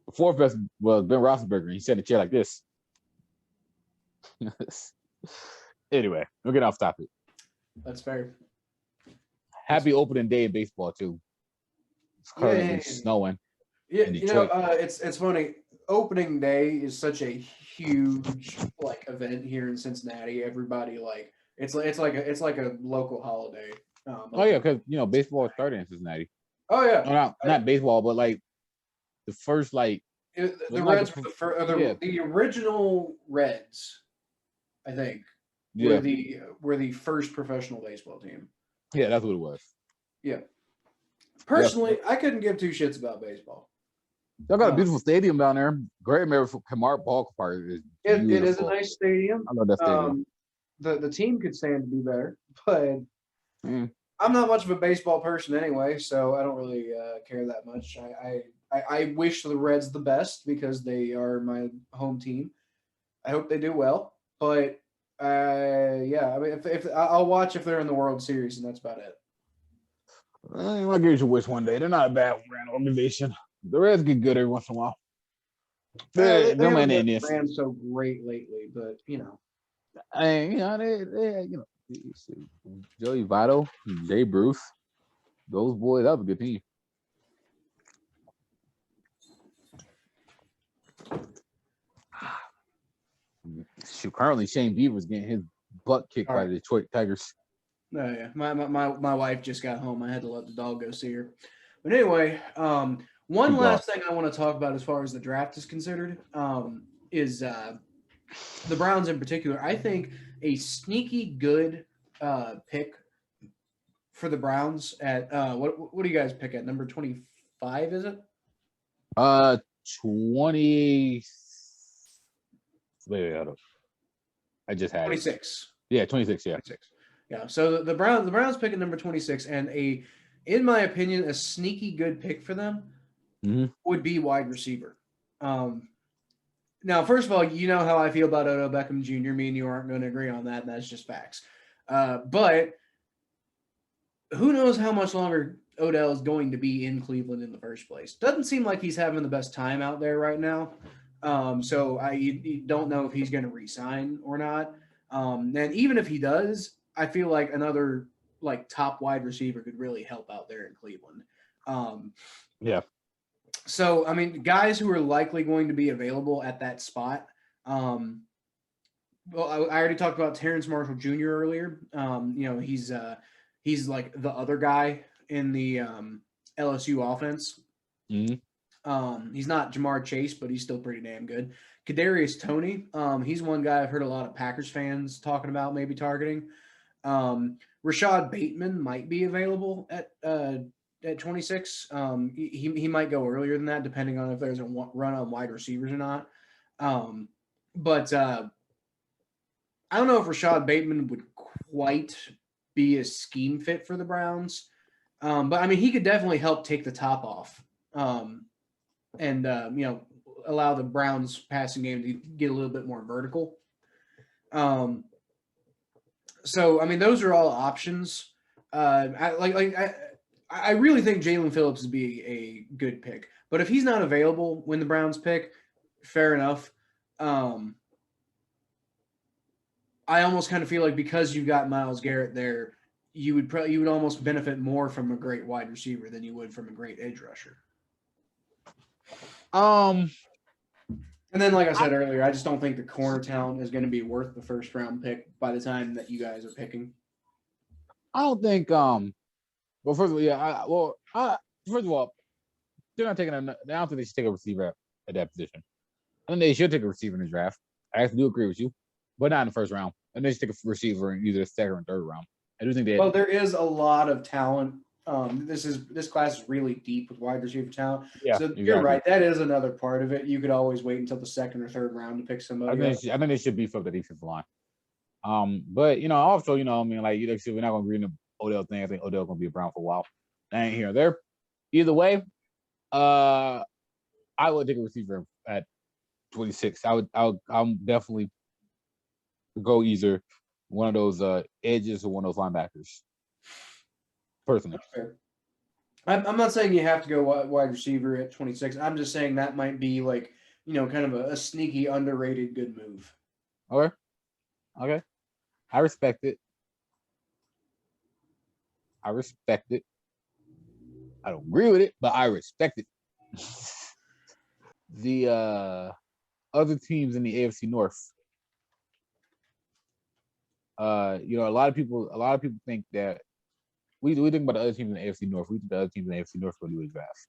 The fourth best was Ben Roethlisberger. He sat in a chair like this. Anyway, we'll get off topic. That's fair. Happy opening day in baseball too. It's currently snowing. Yeah, in Detroit. it's funny. Opening day is such a huge like event here in Cincinnati. Everybody like it's like a local holiday. Oh yeah, because baseball started in Cincinnati. Oh yeah, No, not baseball, but like the first like the Reds were the original Reds, I think. Yeah, were the first professional baseball team. Yeah, that's what it was. Yeah. Personally, I couldn't give two shits about baseball. Y'all got a beautiful stadium down there. Great American Kamar Ballpark is beautiful. It is a nice stadium. I love that stadium. The team could stand to be better, but I'm not much of a baseball person anyway, so I don't really care that much. I wish the Reds the best because they are my home team. I hope they do well, but yeah, I mean, if I'll watch if they're in the World Series, and that's about it. I'll give you a wish one day. They're not a bad organization. The Reds get good every once in a while. They haven't ran so great lately, but Joey Votto, Jay Bruce, those boys, that was a good team. Shoot, currently Shane Bieber's getting his butt kicked by the Detroit Tigers. Oh yeah, my wife just got home. I had to let the dog go see her. But anyway, one last thing I want to talk about as far as the draft is considered is the Browns in particular. I think a sneaky good pick for the Browns at what do you guys pick at number 25? Is it? 20. Wait, hold up. I just had 26. Yeah, 26. Yeah, 26. Yeah. So the Browns pick at number 26, and in my opinion, a sneaky good pick for them would be wide receiver. Now, first of all, you know how I feel about Odell Beckham Jr. Me and you aren't going to agree on that, and that's just facts. But who knows how much longer Odell is going to be in Cleveland in the first place? Doesn't seem like he's having the best time out there right now. So you don't know if he's going to re-sign or not. And even if he does, I feel like another like top wide receiver could really help out there in Cleveland. Yeah. So, I mean, guys who are likely going to be available at that spot. Well, I already talked about Terrence Marshall Jr. earlier. He's like the other guy in the LSU offense. He's not Jamar Chase, but he's still pretty damn good. Kadarius Toney, he's one guy I've heard a lot of Packers fans talking about maybe targeting. Rashad Bateman might be available at 26. He might go earlier than that, depending on if there's a run on wide receivers or not. But I don't know if Rashad Bateman would quite be a scheme fit for the Browns. But I mean, he could definitely help take the top off. And allow the Browns passing game to get a little bit more vertical. So I mean, those are all options. I really think Jaelan Phillips would be a good pick, but if he's not available when the Browns pick, fair enough. I almost kind of feel like because you've got Myles Garrett there, you would almost benefit more from a great wide receiver than you would from a great edge rusher. And then, like I said earlier, I just don't think the corner talent is going to be worth the first round pick by the time that you guys are picking. I don't think. Well, first of all, first of all, they're not taking. I don't think they should take a receiver at that position. I think they should take a receiver in the draft. I actually do agree with you, but not in the first round. And they should take a receiver in either the second or third round. I do think they. Well, there is a lot of talent. This class is really deep with wide receiver talent. Yeah, so exactly. You're right. That is another part of it. You could always wait until the second or third round to pick somebody. I think they should beef up the defensive line. But also, I mean, like we're not gonna agree on the Odell thing. I think Odell's gonna be a Brown for a while. I ain't here or there. Either way, I would take a receiver at 26. I'm definitely go either one of those edges or one of those linebackers. Personally. I'm not saying you have to go wide receiver at 26. I'm just saying that might be like, kind of a sneaky, underrated good move. Okay. I respect it. I don't agree with it, but I respect it. The other teams in the AFC North. A lot of people think that we think about the other teams in the AFC North. We think the other teams in the AFC North will do a draft.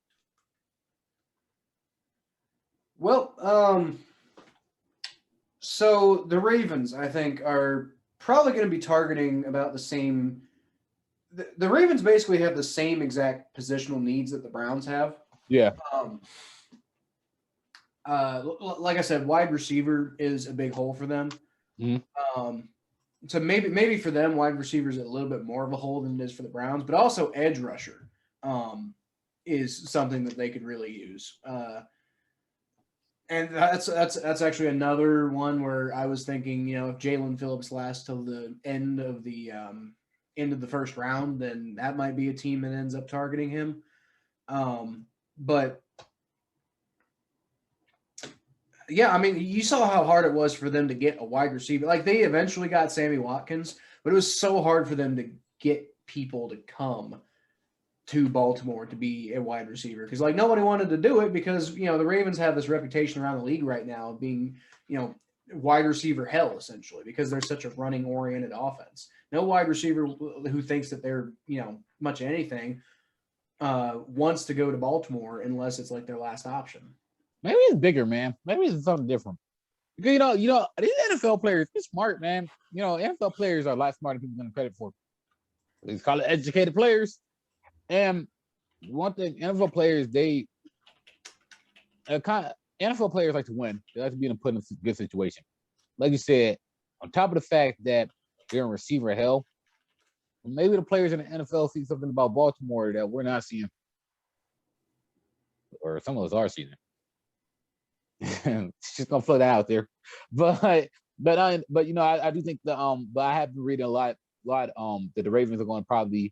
Well, so the Ravens, I think, are probably going to be targeting about the same. The Ravens basically have the same exact positional needs that the Browns have. Yeah. Like I said, wide receiver is a big hole for them. Mm-hmm. So maybe for them, wide receiver is a little bit more of a hole than it is for the Browns, but also edge rusher is something that they could really use. And that's actually another one where I was thinking, if Jaelan Phillips lasts till the end of the first round, then that might be a team that ends up targeting him. But yeah, I mean, you saw how hard it was for them to get a wide receiver. Like, they eventually got Sammy Watkins, but it was so hard for them to get people to come to Baltimore to be a wide receiver because, like, nobody wanted to do it because, the Ravens have this reputation around the league right now of being, wide receiver hell, essentially, because they're such a running-oriented offense. No wide receiver who thinks that they're, much of anything wants to go to Baltimore unless it's, like, their last option. Maybe it's bigger, man. Maybe it's something different. Because these NFL players, they're smart, man. NFL players are a lot smarter than people give them credit for. They call it educated players. And one thing, NFL players, NFL players like to win. They like to be put in a good situation. Like you said, on top of the fact that they're in receiver hell, maybe the players in the NFL see something about Baltimore that we're not seeing, or some of us are seeing. It's just gonna float out there, but I do think but I have been reading a lot that the Ravens are going to probably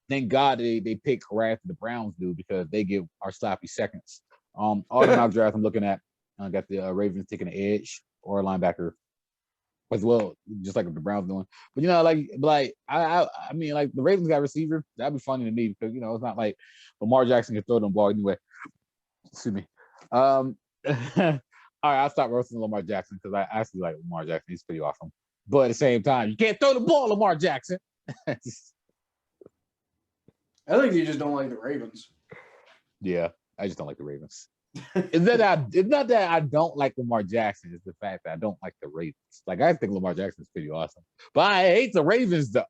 thank God they pick right after the Browns do because they give our sloppy seconds. All the mock drafts I'm looking at, I got the Ravens taking an edge or a linebacker as well, just like what the Browns doing. But I mean, like the Ravens got receiver, that'd be funny to me because it's not like Lamar Jackson can throw them ball anyway. Excuse me. All right, I'll stop roasting Lamar Jackson because I actually like Lamar Jackson. He's pretty awesome. But at the same time, you can't throw the ball, Lamar Jackson. I think you just don't like the Ravens. Yeah, I just don't like the Ravens. It's not that I don't like Lamar Jackson. It's the fact that I don't like the Ravens. Like, I think Lamar Jackson is pretty awesome. But I hate the Ravens, though.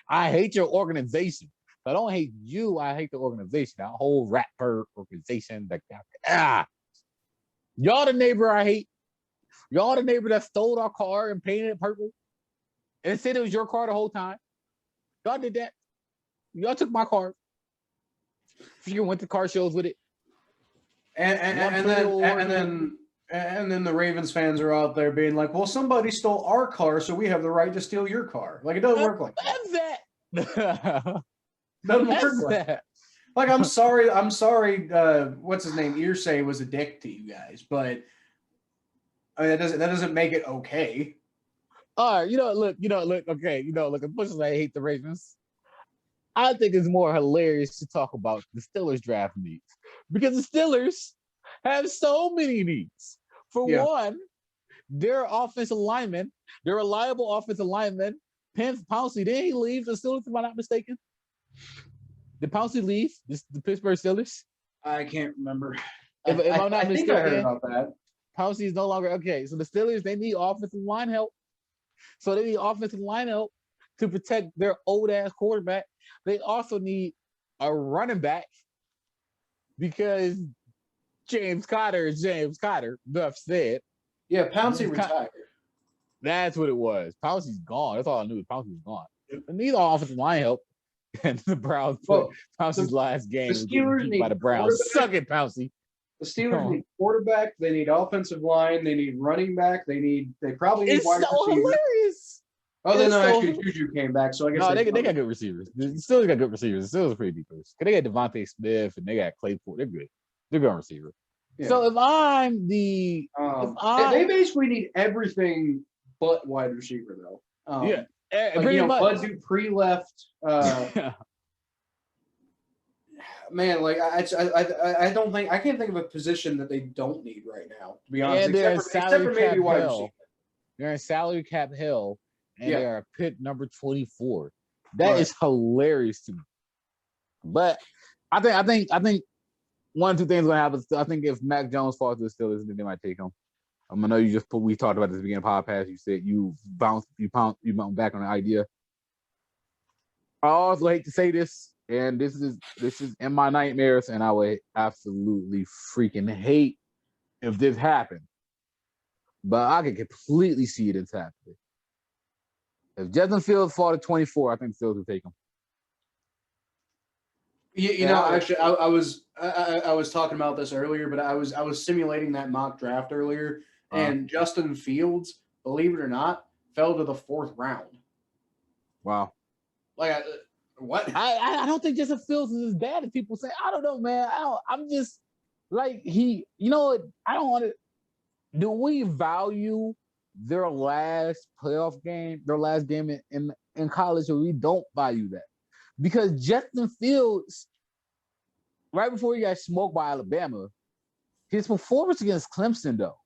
I hate your organization. I don't hate you. I hate the organization. That whole rapper organization. Y'all the neighbor I hate. Y'all the neighbor that stole our car and painted it purple and said it was your car the whole time. Y'all did that. Y'all took my car. You went to car shows with it. And then the Ravens fans are out there being like, well, somebody stole our car, so we have the right to steal your car. Like, it doesn't work like that. Doesn't work like that. Like, I'm sorry. What's his name? Irsay was a dick to you guys, but I mean, that doesn't make it okay. All right, look. Okay, look. As much as I hate the Ravens, I think it's more hilarious to talk about the Steelers draft needs because the Steelers have so many needs. For one, their offensive linemen, their reliable offensive linemen, Pouncey, didn't he leave the Steelers, if I'm not mistaken? Did Pouncey leave the Pittsburgh Steelers? I can't remember. If I'm not mistaken, I heard about that. Pouncey is no longer okay. So the Steelers, they need offensive line help. So they need offensive line help to protect their old ass quarterback. They also need a running back because James Cotter. Enough said. Yeah, Pouncey retired. That's what it was. Pouncey's gone. That's all I knew. Pouncey's gone. They need all offensive line help. And the Browns put Pouncey's last game was getting beat by the Browns. Suck it, Pouncey. The Steelers need quarterback. They need offensive line. They need running back. They probably need wide receiver. Hilarious. Oh, then no, So- actually, Juju came back, so I guess No, they got good receivers. The Steelers got good receivers. The Steelers are pretty deep. Because they got Devontae Smith and they got Claypool. They're good. They're good on receiver. Yeah. So if I'm the they basically need everything but wide receiver, though. pretty much. Bud Dupree left. Man, like I don't think I can't think of a position that they don't need right now. To be honest, except for maybe wide receiver. They're in salary cap hell, and they are pick number 24. That is hilarious to me. But I think one or two things gonna happen. I think if Mac Jones falls to the Steelers, then they might take him. I know we talked about this at the beginning of the podcast. You said you bounced back on the idea. I also hate to say this, and this is in my nightmares, and I would absolutely freaking hate if this happened. But I can completely see it as happening. If Jaelan Phillips fall to 24, I think the Steelers will take him. Actually, I was talking about this earlier, but I was simulating that mock draft earlier, and Justin Fields, believe it or not, fell to the 4th round. Wow. Like, what? I don't think Justin Fields is as bad as people say. I don't know, man. I'm just like I don't want to. Do we value their last playoff game, their last game in college, or we don't value that? Because Justin Fields, right before he got smoked by Alabama, his performance against Clemson, though,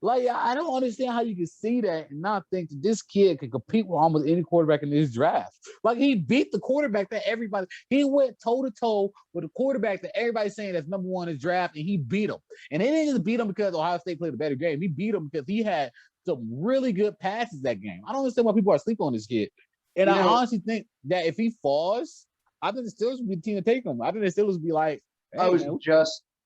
like I don't understand how you can see that and not think that this kid can compete with almost any quarterback in this draft. Like he beat the quarterback that everybody, he went toe to toe with a quarterback that everybody's saying that's number 1 in his draft, and he beat him. And they didn't just beat him because Ohio State played a better game. He beat him because he had some really good passes that game. I don't understand why people are sleeping on this kid. And I honestly think that if he falls, I think the Steelers would be the team to take him. I think the Steelers would be like, hey,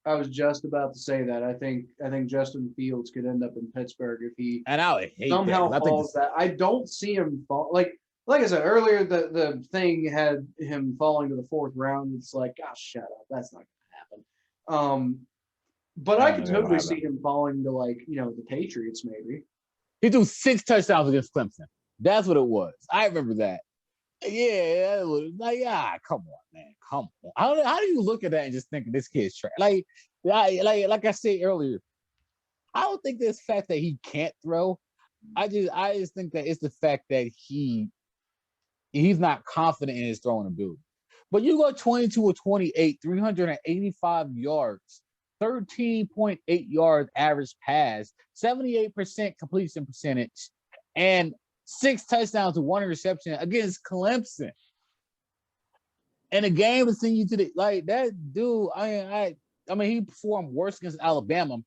I was just about to say that. I think Justin Fields could end up in Pittsburgh if he I would hate somehow falls that. I don't see him fall. Like I said earlier, the thing had him falling to the 4th round. It's like, gosh, shut up. That's not going to happen. But I could totally see him falling to the Patriots maybe. He threw 6 touchdowns against Clemson. That's what it was. I remember that. Yeah, it was like, come on, man, come on. How do you look at that and just think this kid's trash? Like I said earlier, I don't think this fact that he can't throw. I just think that it's the fact that he's not confident in his throwing ability. But you go 22 or 28, 385 yards, 13.8 yards average pass, 78% completion percentage, and 6 touchdowns to 1 interception against Clemson. And the game is sending you to that dude. I mean, he performed worse against Alabama,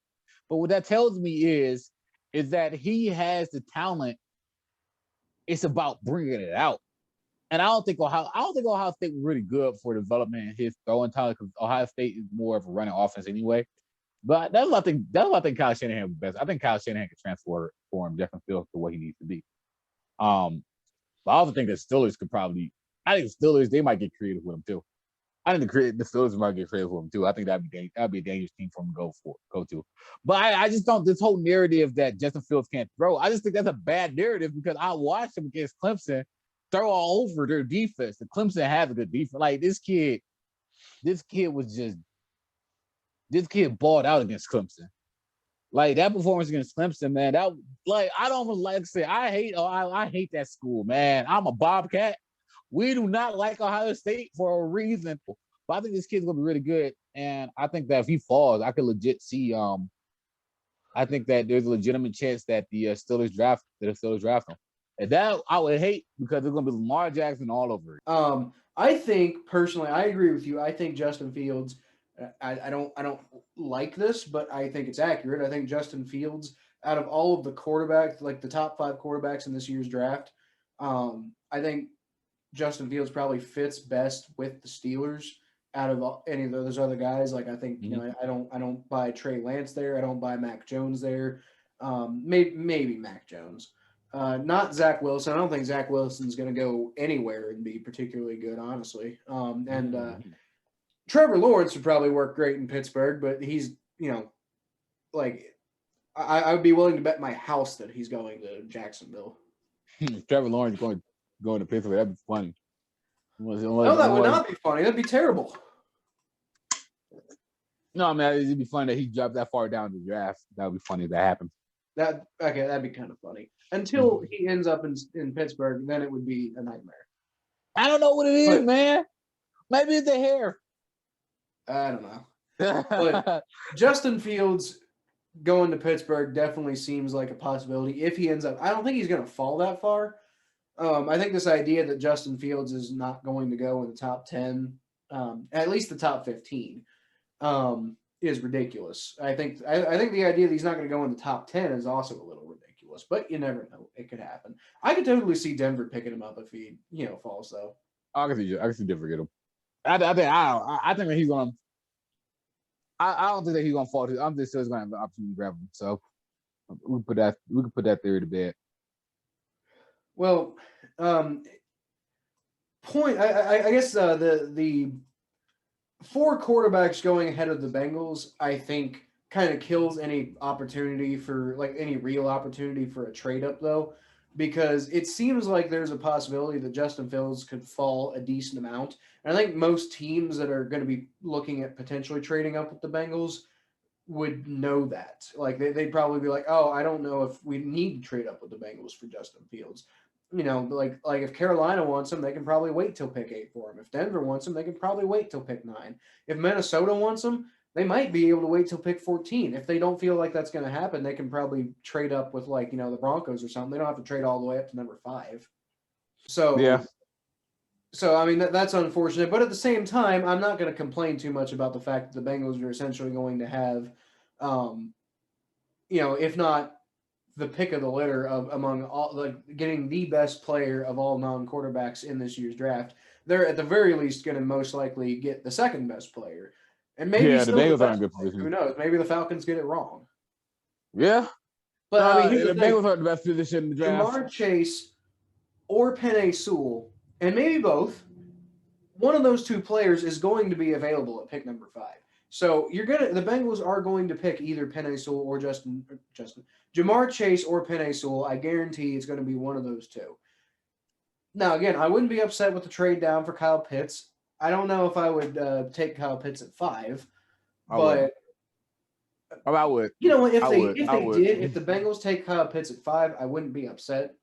but what that tells me is that he has the talent. It's about bringing it out. And I don't think Ohio State was really good for development in his throwing talent because Ohio State is more of a running offense anyway. But that's what I think Kyle Shanahan was best. I think Kyle Shanahan can transform Justin Fields to what he needs to be. But I also think that Steelers could probably. I think the Steelers, they might get creative with him too. I think the Steelers might get creative with him too. I think that'd be a dangerous team for him to go to. But I just don't. This whole narrative that Justin Fields can't throw, I just think that's a bad narrative because I watched him against Clemson throw all over their defense. The Clemson has a good defense. Like this kid balled out against Clemson. Like that performance against Clemson, man. That I don't like to say I hate that school, man. I'm a Bobcat. We do not like Ohio State for a reason. But I think this kid's gonna be really good. And I think that if he falls, I could legit see I think that there's a legitimate chance that the Steelers draft him. And that I would hate because there's gonna be Lamar Jackson all over it. I think personally, I agree with you. I think Justin Fields. I don't like this, but I think it's accurate. I think Justin Fields, out of all of the quarterbacks, like the top 5 quarterbacks in this year's draft, I think Justin Fields probably fits best with the Steelers out of any of those other guys. Like I think I don't buy Trey Lance there. I don't buy Mac Jones there. Maybe Mac Jones. Not Zach Wilson. I don't think Zach Wilson's going to go anywhere and be particularly good, honestly. Trevor Lawrence would probably work great in Pittsburgh, but he's, I would be willing to bet my house that he's going to Jacksonville. Trevor Lawrence going to Pittsburgh. That'd be funny. No, that would not be funny. That'd be terrible. No, man, it'd be funny that he dropped that far down the draft. That would be funny if that happened. That'd be kind of funny. Until he ends up in Pittsburgh, then it would be a nightmare. I don't know what it is, man. Maybe it's the hair. I don't know. But Justin Fields going to Pittsburgh definitely seems like a possibility if he ends up. I don't think he's going to fall that far. I think this idea that Justin Fields is not going to go in the top 10, at least the top 15, is ridiculous. I think the idea that he's not going to go in the top 10 is also a little ridiculous, but you never know. It could happen. I could totally see Denver picking him up if he, falls though. I can see Denver get him. I think that he's going to. I don't think that he's going to fall. I'm just still going to have an opportunity to grab him. So we can put that theory to bed. Well, I guess the 4 quarterbacks going ahead of the Bengals, I think, kind of kills any opportunity for any real opportunity for a trade up though, because it seems like there's a possibility that Justin Fields could fall a decent amount. And I think most teams that are going to be looking at potentially trading up with the Bengals would know that. Like they'd probably be like, oh, I don't know if we need to trade up with the Bengals for Justin Fields. Like if Carolina wants him, they can probably wait till pick 8 for him. If Denver wants him, they can probably wait till pick 9. If Minnesota wants him, they might be able to wait till pick 14. If they don't feel like that's going to happen, they can probably trade up with the Broncos or something. They don't have to trade all the way up to number 5. So yeah. So, I mean, that's unfortunate. But at the same time, I'm not going to complain too much about the fact that the Bengals are essentially going to have, if not the pick of the litter of among all, getting the best player of all non-quarterbacks in this year's draft. They're at the very least going to most likely get the second best player. And maybe the Bengals are in a good position. Who knows? Maybe the Falcons get it wrong. Yeah. But, I mean, the Bengals are in the best position in the draft. Jamar Chase or Penei Sewell, and maybe both, one of those 2 players is going to be available at pick number 5. So the Bengals are going to pick either Penei Sewell or Jamar Chase or Penei Sewell. I guarantee it's going to be one of those 2. Now, again, I wouldn't be upset with the trade down for Kyle Pitts. I don't know if I would take Kyle Pitts at 5, but I would. If the Bengals take Kyle Pitts at 5, I wouldn't be upset.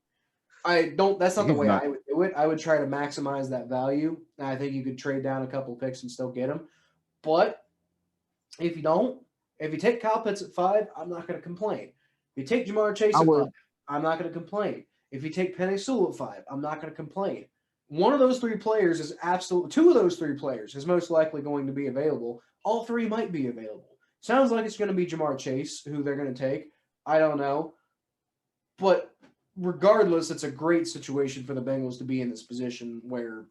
That's not the way I would do it. I would try to maximize that value. And I think you could trade down a couple picks and still get him. But if you take Kyle Pitts at 5, I'm not going to complain. If you take Jamar Chase at 5, I'm not going to complain. If you take Penei Sewell at 5, I'm not going to complain. One of those 3 players is 2 of those 3 players is most likely going to be available. All 3 might be available. Sounds like it's going to be Jamar Chase, who they're going to take. I don't know. But regardless, it's a great situation for the Bengals to be in this position where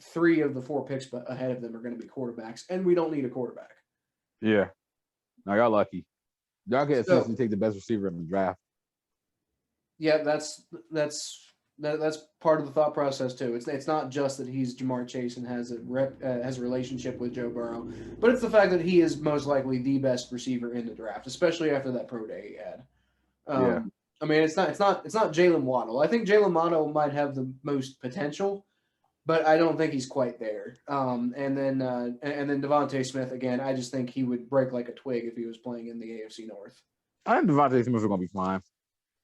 3 of the 4 picks ahead of them are going to be quarterbacks, and we don't need a quarterback. Yeah. I got lucky. Y'all get essentially take the best receiver in the draft. Yeah, that's part of the thought process too. It's not just that he's Jamar Chase and has a relationship with Joe Burrow, but it's the fact that he is most likely the best receiver in the draft, especially after that pro day he had. I mean, it's not Jalen Waddle. I think Jalen Waddle might have the most potential, but I don't think he's quite there. And then Devontae Smith again. I just think he would break like a twig if he was playing in the AFC North. I think Devontae Smith is going to be fine.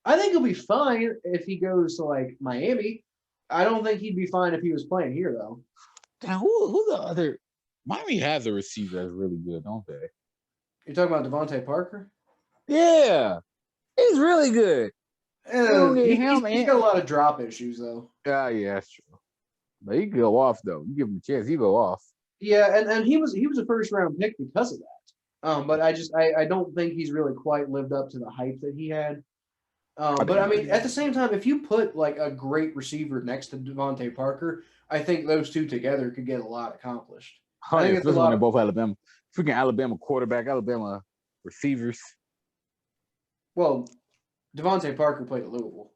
I think he'll be fine if he goes to Miami. I don't think he'd be fine if he was playing here though. Now, who the other? Miami has a receiver that's really good, don't they? You're talking about Devontae Parker? Yeah, he's really good. He's got a lot of drop issues though. Yeah, that's true. But he can go off though. You give him a chance, he go off. Yeah, and he was a first round pick because of that. But I don't think he's really quite lived up to the hype that he had. But I mean, at the same time, if you put a great receiver next to Devontae Parker, I think those 2 together could get a lot accomplished. I think especially when they're both Alabama. Freaking Alabama quarterback, Alabama receivers. Well, Devontae Parker played at Louisville.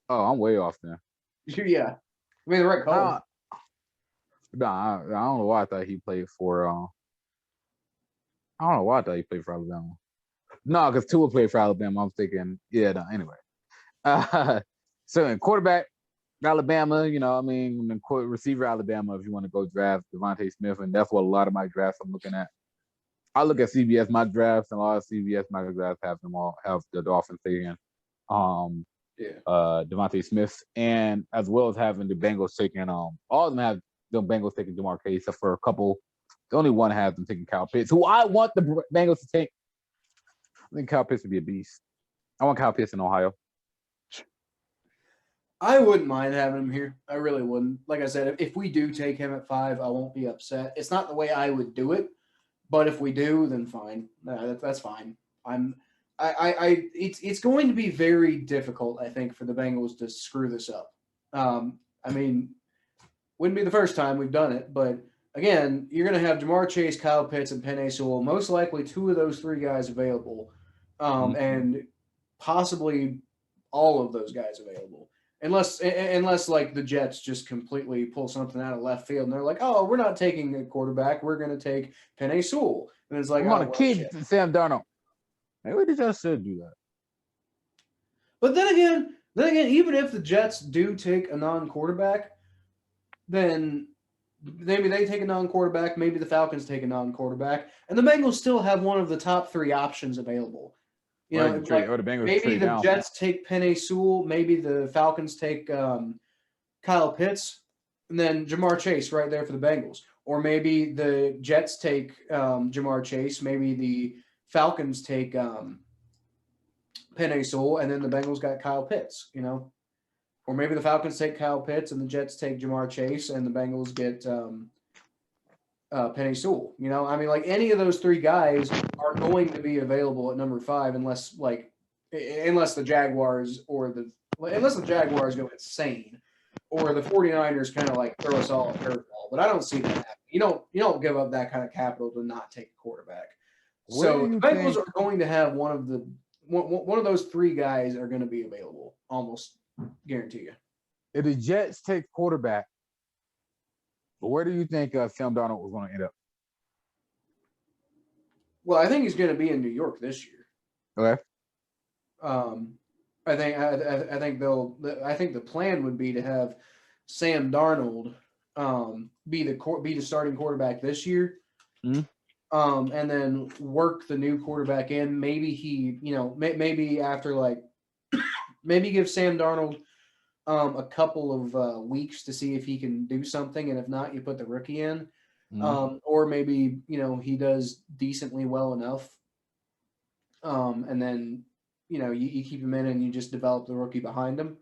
Oh, I'm way off there. Yeah. I mean, the right call. I don't know why I thought he played for I don't know why I thought he played for Alabama. No, because Tua played for Alabama. I'm thinking, anyway. So in quarterback, Alabama, receiver Alabama, if you want to go draft Devontae Smith, and that's what a lot of my drafts I'm looking at. I look at CBS mock drafts, and a lot of CBS mock drafts have the Dolphins taking Devontae Smith, and as well as having the Bengals taking all of them have the Bengals taking Jamar Chase, except for a couple. The only one has them taking Kyle Pitts, who I want the Bengals to take. I think Kyle Pitts would be a beast. I want Kyle Pitts in Ohio. I wouldn't mind having him here. I really wouldn't. Like I said, if we do take him at 5, I won't be upset. It's not the way I would do it, but if we do, then fine. That's fine. It's going to be very difficult, I think, for the Bengals to screw this up. I mean, wouldn't be the first time we've done it, but again, you're going to have Jamar Chase, Kyle Pitts, and Penei Sewell, most likely 2 of those 3 guys available, and possibly all of those guys available. Unless like the Jets just completely pull something out of left field and they're like, oh, we're not taking a quarterback, we're going to take Penei Sewell. And it's like, I want to keep Sam Darnold. Maybe the Jets should do that. But then again, even if the Jets do take a non-quarterback, then maybe they take a non-quarterback, maybe the Falcons take a non-quarterback, and the Bengals still have one of the top 3 options available. You know, maybe the Jets take Penei Sewell, maybe the Falcons take Kyle Pitts, and then Jamar Chase right there for the Bengals. Or maybe the Jets take Jamar Chase, maybe the Falcons take Penei Sewell, and then the Bengals got Kyle Pitts, you know. Or maybe the Falcons take Kyle Pitts and the Jets take Jamar Chase and the Bengals get Penei Sewell. You know, I mean, like any of those 3 guys are going to be available at number 5 unless the Jaguars go insane or the 49ers kind of like throw us all a curveball. But I don't see that happening. You don't give up that kind of capital to not take a quarterback. So the Bengals are going to have one of those 3 guys are going to be available, almost guarantee you. If the Jets take quarterback, but where do you think Sam Darnold was going to end up? Well, I think he's going to be in New York this year. Okay. I think the plan would be to have Sam Darnold be the starting quarterback this year, and then work the new quarterback in. Maybe he, maybe after maybe give Sam Darnold a couple of weeks to see if he can do something, and if not, you put the rookie in. Or maybe, he does decently well enough. And then, you keep him in and you just develop the rookie behind him.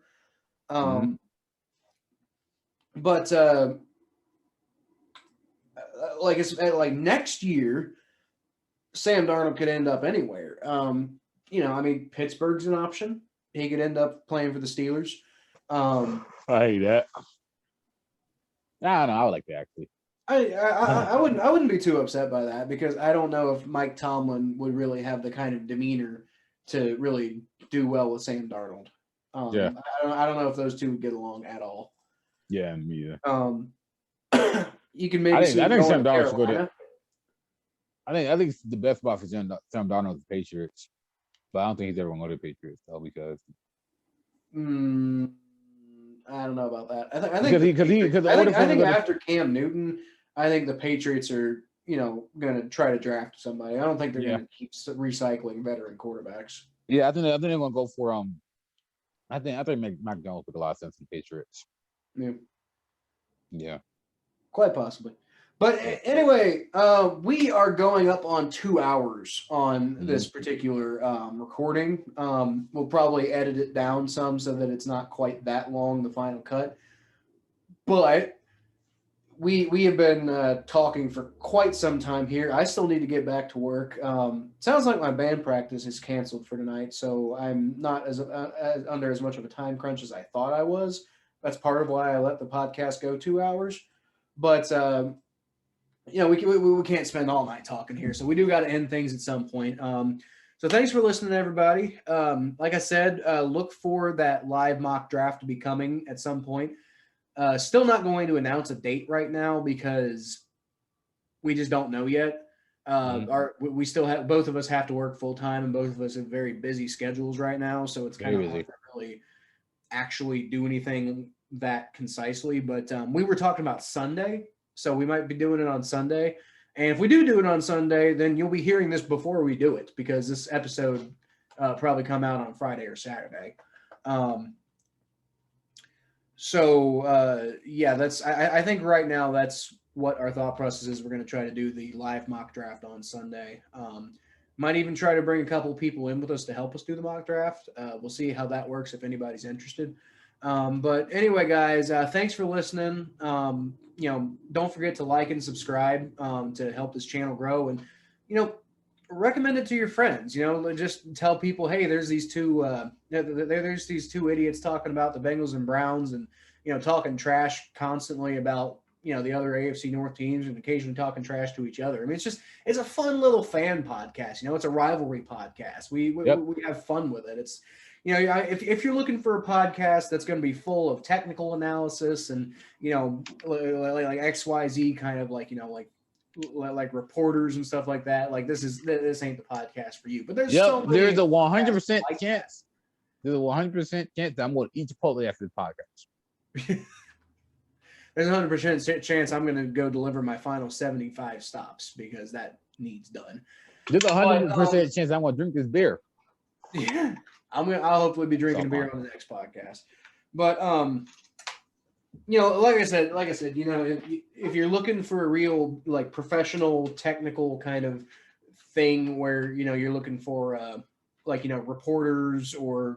But like next year, Sam Darnold could end up anywhere. Pittsburgh's an option. He could end up playing for the Steelers. I hate that. No, I would like that actually. I wouldn't be too upset by that because I don't know if Mike Tomlin would really have the kind of demeanor to really do well with Sam Darnold. I don't know if those 2 would get along at all. Yeah, me either. You can maybe. I think Sam Darnold should go there. I think the best spot for Sam Darnold is the Patriots, but I don't think he's ever going to go to the Patriots though because. I don't know about that. I think after Cam Newton, I think the Patriots are, going to try to draft somebody. I don't think they're going to keep recycling veteran quarterbacks. Yeah, I think they're going to go for I think Mac Jones would make a lot of sense in the Patriots. Yeah. Quite possibly. But anyway, we are going up on 2 hours on this particular recording. We'll probably edit it down some so that it's not quite that long, the final cut. But we have been talking for quite some time here. I still need to get back to work. Sounds like my band practice is canceled for tonight, so I'm not as under as much of a time crunch as I thought I was. That's part of why I let the podcast go 2 hours. But we can't spend all night talking here, so we do got to end things at some point. So thanks for listening, everybody. Like I said, look for that live mock draft to be coming at some point. Still not going to announce a date right now because we just don't know yet. We still have both of us have to work full time, and both of us have very busy schedules right now, so it's kind of hard to really actually do anything that concisely, but we were talking about Sunday, so we might be doing it on Sunday. And if we do it on Sunday, then you'll be hearing this before we do it, because this episode probably come out on Friday or Saturday. That's I think right now that's what our thought process is. We're going to try to do the live mock draft on Sunday. Might even try to bring a couple of people in with us to help us do the mock draft. We'll see how that works if anybody's interested. But anyway, guys, thanks for listening. Don't forget to like and subscribe to help this channel grow, and recommend it to your friends. Just tell people, hey, there's these two there's these two idiots talking about the Bengals and Browns, and talking trash constantly about the other AFC North teams, and occasionally talking trash to each other. I mean, it's a fun little fan podcast. It's a rivalry podcast. We have fun with it. It's if you're looking for a podcast that's going to be full of technical analysis and like XYZ kind of like reporters and stuff like that, like this ain't the podcast for you. But there's there's a 100% chance. There's a 100% chance that I'm going to eat Chipotle after the podcast. There's a 100% chance I'm going to go deliver my final 75 stops because that needs done. There's a 100% chance I'm going to drink this beer. Yeah, I'll hopefully be drinking a beer on the next podcast. But like I said, if you're looking for a real like professional technical kind of thing where you're looking for reporters or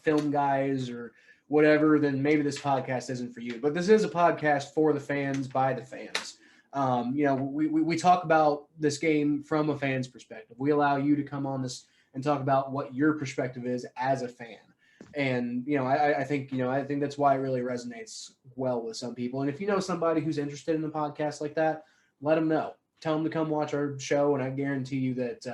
film guys or whatever, then maybe this podcast isn't for you. But this is a podcast for the fans, by the fans. We talk about this game from a fan's perspective. We allow you to come on this and talk about what your perspective is as a fan. And I think that's why it really resonates well with some people. And if you know somebody who's interested in a podcast like that, let them know. Tell them to come watch our show, and I guarantee you that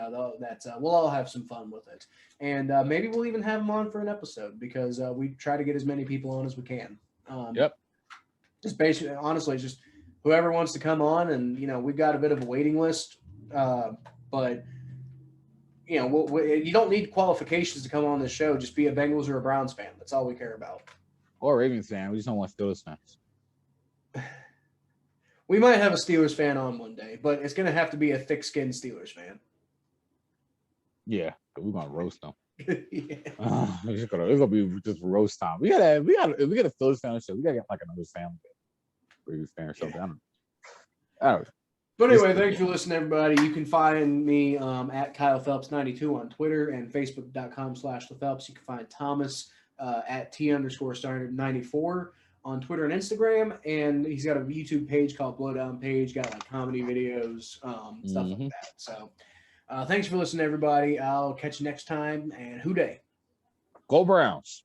we'll all have some fun with it. And maybe we'll even have them on for an episode, because we try to get as many people on as we can. Just basically, honestly, just whoever wants to come on, and we've got a bit of a waiting list, but you don't need qualifications to come on this show. Just be a Bengals or a Browns fan. That's all we care about. Or a Ravens fan. We just don't want Steelers fans. We might have a Steelers fan on one day, but it's going to have to be a thick-skinned Steelers fan. Yeah, we're going to roast them. Yeah. It's gonna be just roast time. We got a Steelers fan show. We got to get like another family Ravens fan or something. Yeah. I don't know. But anyway, thanks for listening, everybody. You can find me at Kyle Phelps 92 on Twitter and Facebook.com/LePhelps. You can find Thomas at T_Starter94 on Twitter and Instagram. And he's got a YouTube page called Blowdown Page. Got like comedy videos, stuff like that. So thanks for listening, everybody. I'll catch you next time. And hoo day. Go Browns.